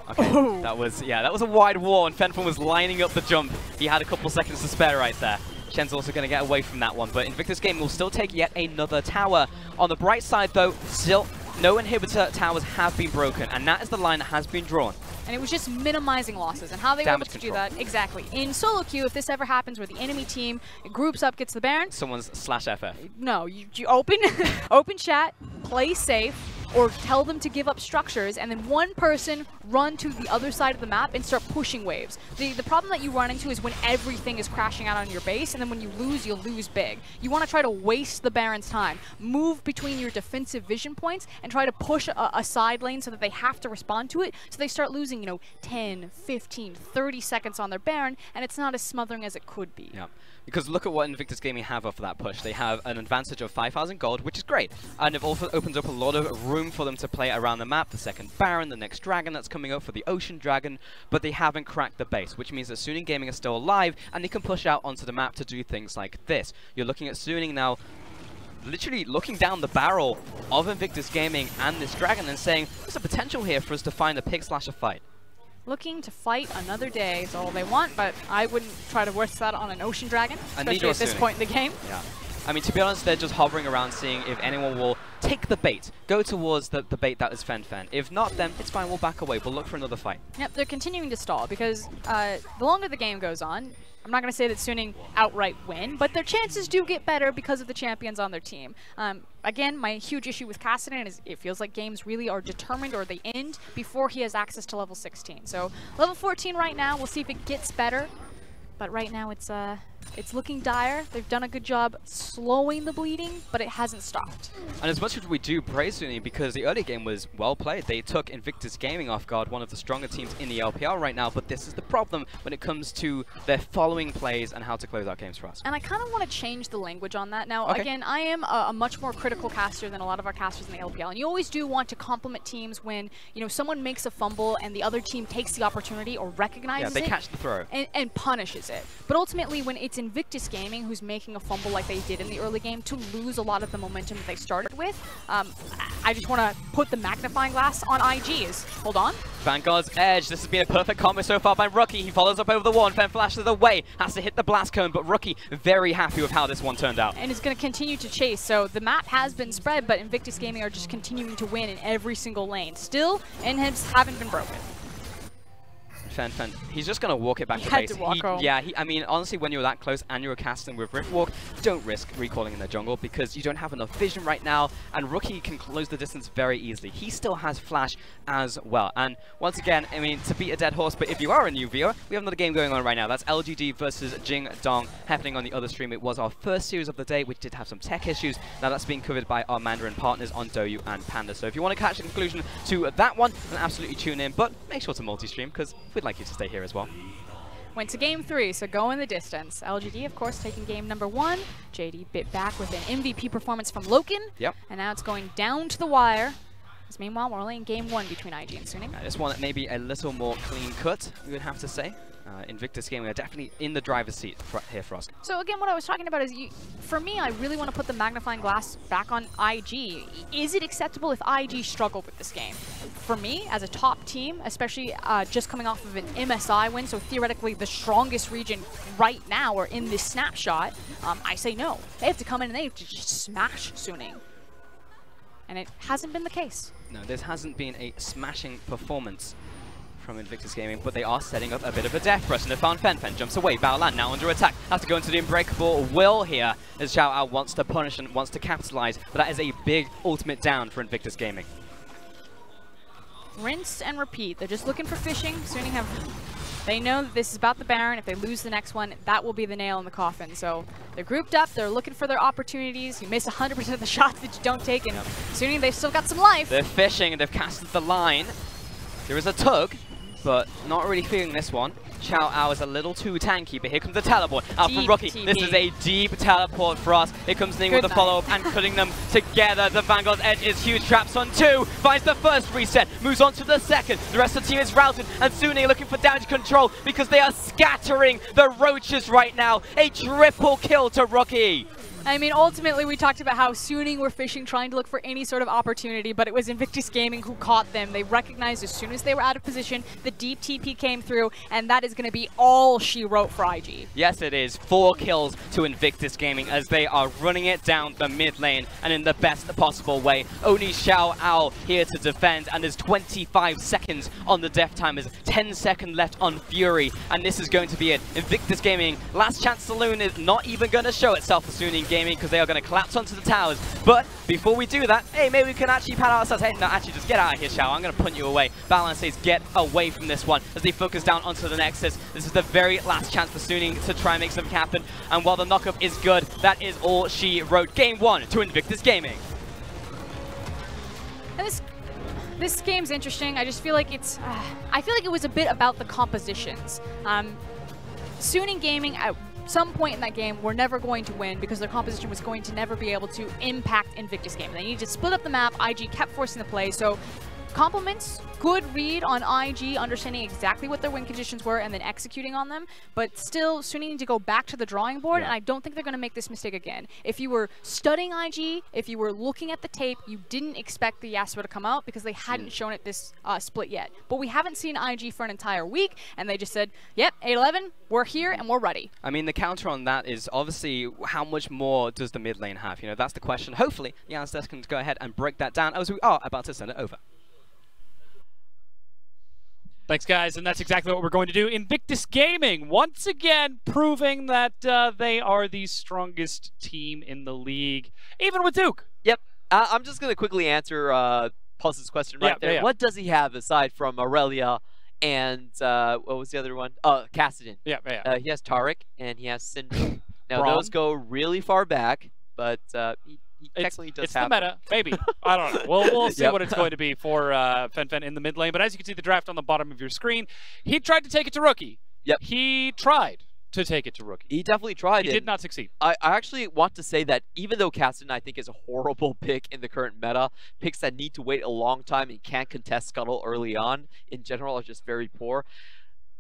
Okay, that was a wide wall, and Fenfon was lining up the jump. He had a couple seconds to spare right there. Shen's also going to get away from that one, but Invictus Gaming will still take yet another tower. On the bright side, though, still no inhibitor towers have been broken, and that is the line that has been drawn. And it was just minimizing losses, and how they were able to do that, exactly. In solo queue, if this ever happens where the enemy team groups up, gets the Baron. Someone's /FF. No, you open, open chat, play safe, or tell them to give up structures, and then one person run to the other side of the map and start pushing waves. The problem that you run into is when everything is crashing out on your base, and then when you lose, you'll lose big. You want to try to waste the Baron's time. Move between your defensive vision points and try to push a side lane so that they have to respond to it, so they start losing, you know, 10, 15, 30 seconds on their Baron, and it's not as smothering as it could be. Yeah. Because look at what Invictus Gaming have for that push. They have an advantage of 5,000 gold, which is great. And it also opens up a lot of room for them to play around the map. The second Baron, the next Dragon that's coming up for the Ocean Dragon. But they haven't cracked the base, which means that Suning Gaming are still alive, and they can push out onto the map to do things like this. You're looking at Suning now, literally looking down the barrel of Invictus Gaming and this Dragon and saying, there's a potential here for us to find a pig-slasher fight. Looking to fight another day is all they want, but I wouldn't try to waste that on an Ocean Dragon, especially at this point in the game. Yeah. I mean, to be honest, they're just hovering around seeing if anyone will take the bait, go towards the bait that is Fen. If not, then it's fine, we'll back away, we'll look for another fight. Yep, they're continuing to stall because the longer the game goes on, I'm not going to say that Suning outright win, but their chances do get better because of the champions on their team. Again, my huge issue with Kassadin is it feels like games really are determined or they end before he has access to level 16. So level 14 right now, we'll see if it gets better. But right now it's looking dire. They've done a good job slowing the bleeding, but it hasn't stopped. And as much as we do praise Suning because the early game was well played, they took Invictus Gaming off guard, one of the stronger teams in the LPL right now, but this is the problem when it comes to their following plays and how to close out games for us. And I kind of want to change the language on that. Now, again, I am a much more critical caster than a lot of our casters in the LPL, and you always do want to compliment teams when, you know, someone makes a fumble and the other team takes the opportunity or recognizes they catch the throw. And punishes it. But ultimately, when it's Invictus Gaming who's making a fumble like they did in the early game to lose a lot of the momentum that they started with, I just want to put the magnifying glass on IGs. Hold on. Vanguard's Edge. This has been a perfect combo so far by Rookie. He follows up over the wall and Fen flashes away. Has to hit the blast cone, but Rookie very happy with how this one turned out. And is going to continue to chase. So the map has been spread, but Invictus Gaming are just continuing to win in every single lane. Still, inhibs haven't been broken. Fen, he's just going to walk it back to base. I mean, honestly, when you're that close and you're casting with Riftwalk, don't risk recalling in the jungle because you don't have enough vision right now, and Rookie can close the distance very easily. He still has flash as well. And once again, I mean, to beat a dead horse, but if you are a new viewer, we have another game going on right now. That's LGD versus Jing Dong happening on the other stream. It was our first series of the day, which did have some tech issues. Now that's being covered by our Mandarin partners on Douyu and Panda. So if you want to catch the conclusion to that one, then absolutely tune in, but make sure to multi-stream because we'd like you to stay here as well. Went to game 3, so going the distance. LGD, of course, taking game number 1. JD bit back with an MVP performance from Loken. Yep. And now it's going down to the wire. As meanwhile, we're only in game 1 between IG and Suning. This one may be a little more clean cut, we would have to say. Invictus Gaming are definitely in the driver's seat here for us. So again, what I was talking about is, for me, I really want to put the magnifying glass back on IG. Is it acceptable if IG struggled with this game? For me, as a top team, especially just coming off of an MSI win, so theoretically the strongest region right now or in this snapshot, I say no. They have to come in and they have to just smash Suning. And it hasn't been the case. No, this hasn't been a smashing performance from Invictus Gaming, but they are setting up a bit of a death for us. And found Fen jumps away. Baolan now under attack. Has to go into the Unbreakable Will here as Xiao Ao wants to punish and wants to capitalize, but that is a big ultimate down for Invictus Gaming. rinse and repeat. They're just looking for fishing. Suning they know that this is about the Baron. If they lose the next one, that will be the nail in the coffin. So they're grouped up. They're looking for their opportunities. You miss 100% of the shots that you don't take, and Suning, they've still got some life. They're fishing and they've casted the line. There is a tug, but not really feeling this one. Xiao Ao is a little too tanky, but here comes the teleport out from Rookie. TP. This is a deep teleport for us. Here comes Ning with the follow-up and putting them together. The Vanguard's edge is huge. Traps on 2, finds the first reset, moves on to the second. The rest of the team is routed, and Suning looking for damage control because they are scattering the Roaches right now. A triple kill to Rookie. I mean, ultimately, we talked about how Suning were fishing, trying to look for any sort of opportunity, but it was Invictus Gaming who caught them. They recognized as soon as they were out of position, the deep TP came through, and that is going to be all she wrote for IG. Yes, it is. 4 kills to Invictus Gaming as they are running it down the mid lane and in the best possible way. Only Xiao Ao here to defend, and there's 25 seconds on the death timers, 10 seconds left on Fury, and this is going to be it. Invictus Gaming, last chance saloon is not even going to show itself for Suning Gaming because they are going to collapse onto the towers. But before we do that, hey, maybe we can actually pat ourselves. Hey, no, actually, just get out of here, Xiao. I'm going to punt you away. Balance says get away from this one as they focus down onto the Nexus. This is the very last chance for Suning to try and make something happen. And while the knockup is good, that is all she wrote. Game 1 to Invictus Gaming. And this game's interesting. I just feel like it's... I feel like it was a bit about the compositions. Suning Gaming, at some point in that game, were never going to win because their composition was going to never be able to impact Invictus Gaming. They needed to split up the map. IG kept forcing the play, so compliments, good read on IG, understanding exactly what their win conditions were and then executing on them, but still Suning need to go back to the drawing board, and I don't think they're going to make this mistake again. If you were studying IG, if you were looking at the tape, you didn't expect the Yasuo to come out because they hadn't shown it this split yet. But we haven't seen IG for an entire week, and they just said, yep, 8-11, we're here and we're ready. I mean, the counter on that is obviously how much more does the mid lane have? You know, that's the question. Hopefully, Janus can go ahead and break that down as we are about to send it over. Thanks, guys, and that's exactly what we're going to do. Invictus Gaming, once again, proving that they are the strongest team in the league, even with Duke. Yep. I'm just going to quickly answer Pulse's question right there. Yeah. What does he have aside from Aurelia and, what was the other one? Kassadin. Yeah. He has Taric, and he has Syndrome. Now, those go really far back, but he technically does have the meta, maybe. I don't know. We'll see what it's going to be for Fen in the mid lane. But as you can see the draft on the bottom of your screen, he tried to take it to Rookie. Yep. He tried to take it to Rookie. He definitely tried. He did not succeed. I actually want to say that even though Kassadin, I think, is a horrible pick in the current meta, picks that need to wait a long time and can't contest Scuttle early on, in general, are just very poor.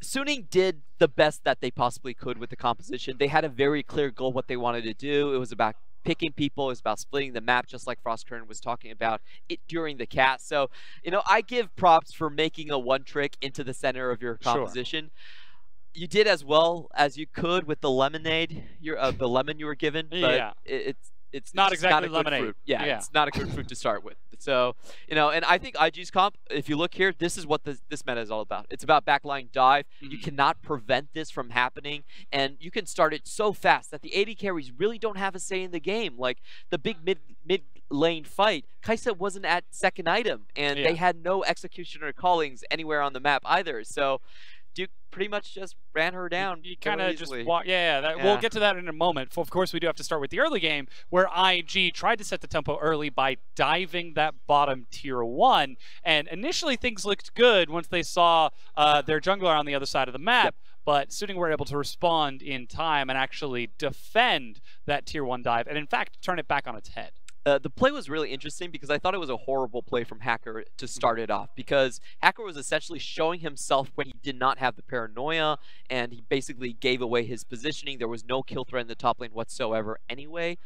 Suning did the best that they possibly could with the composition. They had a very clear goal what they wanted to do. It was about picking people, is about splitting the map, just like Frostcurrent was talking about it during the cast. So, you know, I give props for making a one trick into the center of your composition. Sure. You did as well as you could with the lemonade, the lemon you were given, but it's not exactly not a lemonade. Fruit. Yeah, it's not a good fruit to start with. So, you know, and I think IG's comp, if you look here, this is what this meta is all about. It's about backline dive. You cannot prevent this from happening, and you can start it so fast that the AD carries really don't have a say in the game. Like the big mid lane fight, Kai'Sa wasn't at second item, and they had no executioner callings anywhere on the map either. So Duke pretty much just ran her down. You kind of just walk. We'll get to that in a moment. Of course, we do have to start with the early game where IG tried to set the tempo early by diving that bottom tier 1. And initially things looked good once they saw their jungler on the other side of the map. Yep. But Suning were able to respond in time and actually defend that tier 1 dive and in fact turn it back on its head. The play was really interesting because I thought it was a horrible play from Hacker to start it off, because Hacker was essentially showing himself when he did not have the paranoia, and he basically gave away his positioning. There was no kill threat in the top lane whatsoever anyway.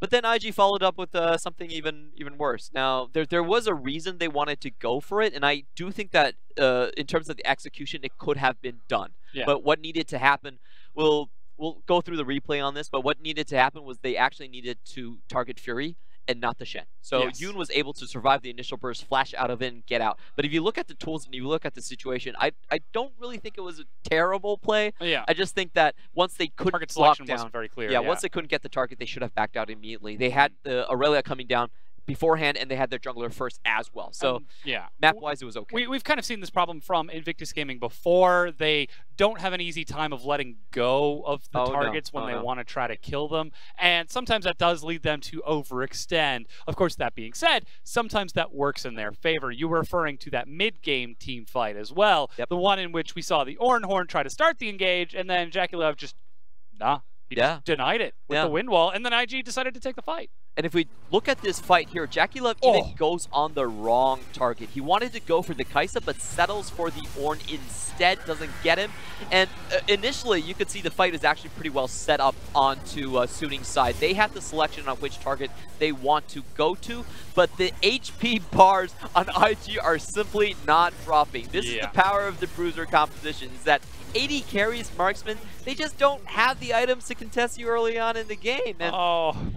But then IG followed up with something even worse. Now, there was a reason they wanted to go for it, and I do think that in terms of the execution, it could have been done. Yeah. But what needed to happen, we'll go through the replay on this, but what needed to happen was they actually needed to target Fury and not the Shen. So Yoon was able to survive the initial burst, flash out of it, and get out. But if you look at the tools and you look at the situation, I don't really think it was a terrible play. Yeah. I just think that once they couldn't target selection wasn't very clear. Yeah, once they couldn't get the target, they should have backed out immediately. They had the Aurelia coming down, beforehand, and they had their jungler first as well. So yeah, map-wise, it was okay. We've kind of seen this problem from Invictus Gaming before. They don't have an easy time of letting go of the targets when they want to try to kill them, and sometimes that does lead them to overextend. Of course, that being said, sometimes that works in their favor. You were referring to that mid-game team fight as well, the one in which we saw the Ornhorn try to start the engage, and then JackeyLove just, he just denied it with the wind wall, and then IG decided to take the fight. And if we look at this fight here, JackeyLove even goes on the wrong target. He wanted to go for the Kai'Sa, but settles for the Ornn instead, doesn't get him. And initially, you could see the fight is actually pretty well set up onto Sunning's side. They have the selection on which target they want to go to, but the HP bars on IG are simply not dropping. This is the power of the Bruiser composition, is that 80 carries marksman, they just don't have the items to contest you early on in the game. And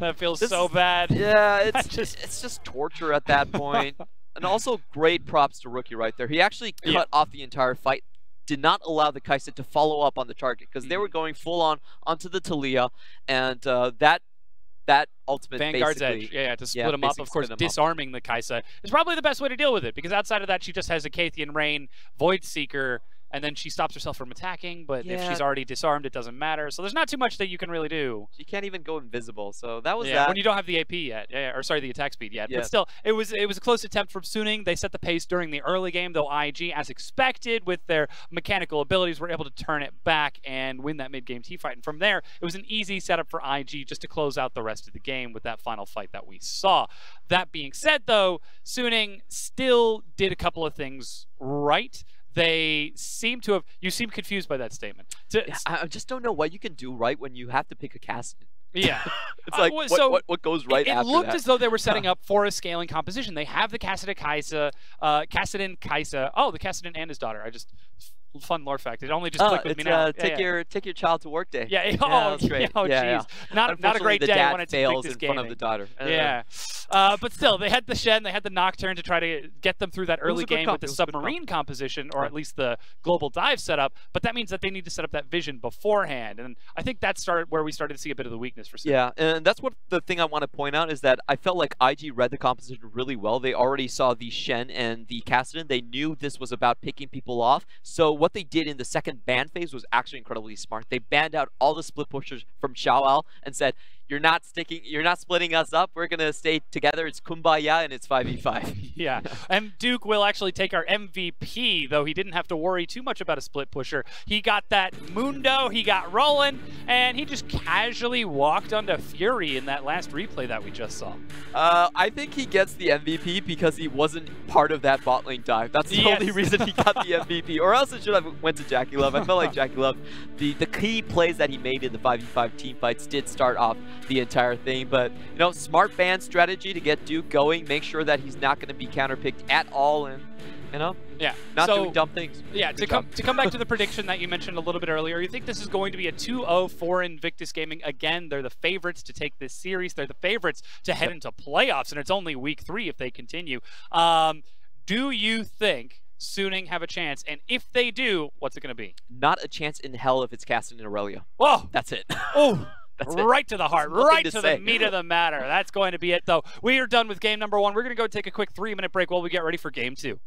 that feels so bad. Yeah, it's just torture at that point. And also great props to Rookie right there. He actually cut off the entire fight, did not allow the Kai'Sa to follow up on the target because they were going full on onto the Taliyah, and that ultimate Vanguard's Edge, to split them up. Of course, disarming the Kai'Sa is probably the best way to deal with it, because outside of that, she just has a Cathian Rain, Void Seeker, and then she stops herself from attacking, but if she's already disarmed, it doesn't matter. So there's not too much that you can really do. She can't even go invisible, so that was that. When you don't have the AP yet, or sorry, the attack speed yet. But still, it was a close attempt from Suning. They set the pace during the early game, though IG, as expected, with their mechanical abilities, were able to turn it back and win that mid-game T-fight. And from there, it was an easy setup for IG just to close out the rest of the game with that final fight that we saw. That being said, though, Suning still did a couple of things right. They seem to have... You seem confused by that statement. I just don't know what you can do right when you have to pick a Kassadin. Yeah. It's like, what goes right after that? It looked as though they were setting up for a scaling composition. They have the Kassadin Kai'Sa, oh, the Kassadin and his daughter. Fun lore fact. It only just clicked with me now. Take your child to work day. Yeah. That's great. Jeez. Not a great day. I wanted to fails this in game front of the daughter. But still, they had the Shen, they had the Nocturne to try to get them through that early game with the submarine composition, or at least the global dive setup. But that means that they need to set up that vision beforehand, and I think that started where we started to see a bit of the weakness for Suning. Yeah, and that's what the thing I want to point out is that I felt like IG read the composition really well. They already saw the Shen and the Kassadin. They knew this was about picking people off. So what they did in the second ban phase was actually incredibly smart. They banned out all the split pushers from Xiaoao and said, you're not splitting us up. We're gonna stay together. It's Kumbaya and it's 5v5. Yeah, and Duke will actually take our MVP, though he didn't have to worry too much about a split pusher. He got that Mundo, he got Roland, and he just casually walked onto Fury in that last replay that we just saw. I think he gets the MVP because he wasn't part of that bot lane dive. That's the only reason he got the MVP, or else it should have went to JackeyLove. I felt like JackeyLove, the key plays that he made in the 5v5 team fights did start off the entire thing, but smart ban strategy to get Duke going, make sure that he's not going to be counterpicked at all, and not doing dumb things. Yeah, to come back to the prediction that you mentioned a little bit earlier, you think this is going to be a 2-0 for Invictus Gaming. Again, they're the favorites to take this series. They're the favorites to head into playoffs, and it's only week 3 if they continue. Do you think Suning have a chance? And if they do, what's it going to be? Not a chance in hell if it's Kassadin and Aurelia. Whoa! That's it. Oh! Right to the heart, right to the meat of the matter. That's going to be it, though. We are done with game number 1. We're going to go take a quick 3-minute break while we get ready for game 2.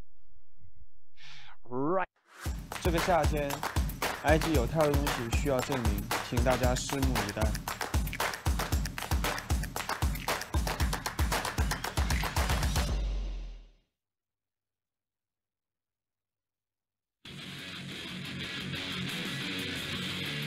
Right. 这个夏天 ，IG 有太多东西需要证明，请大家拭目以待。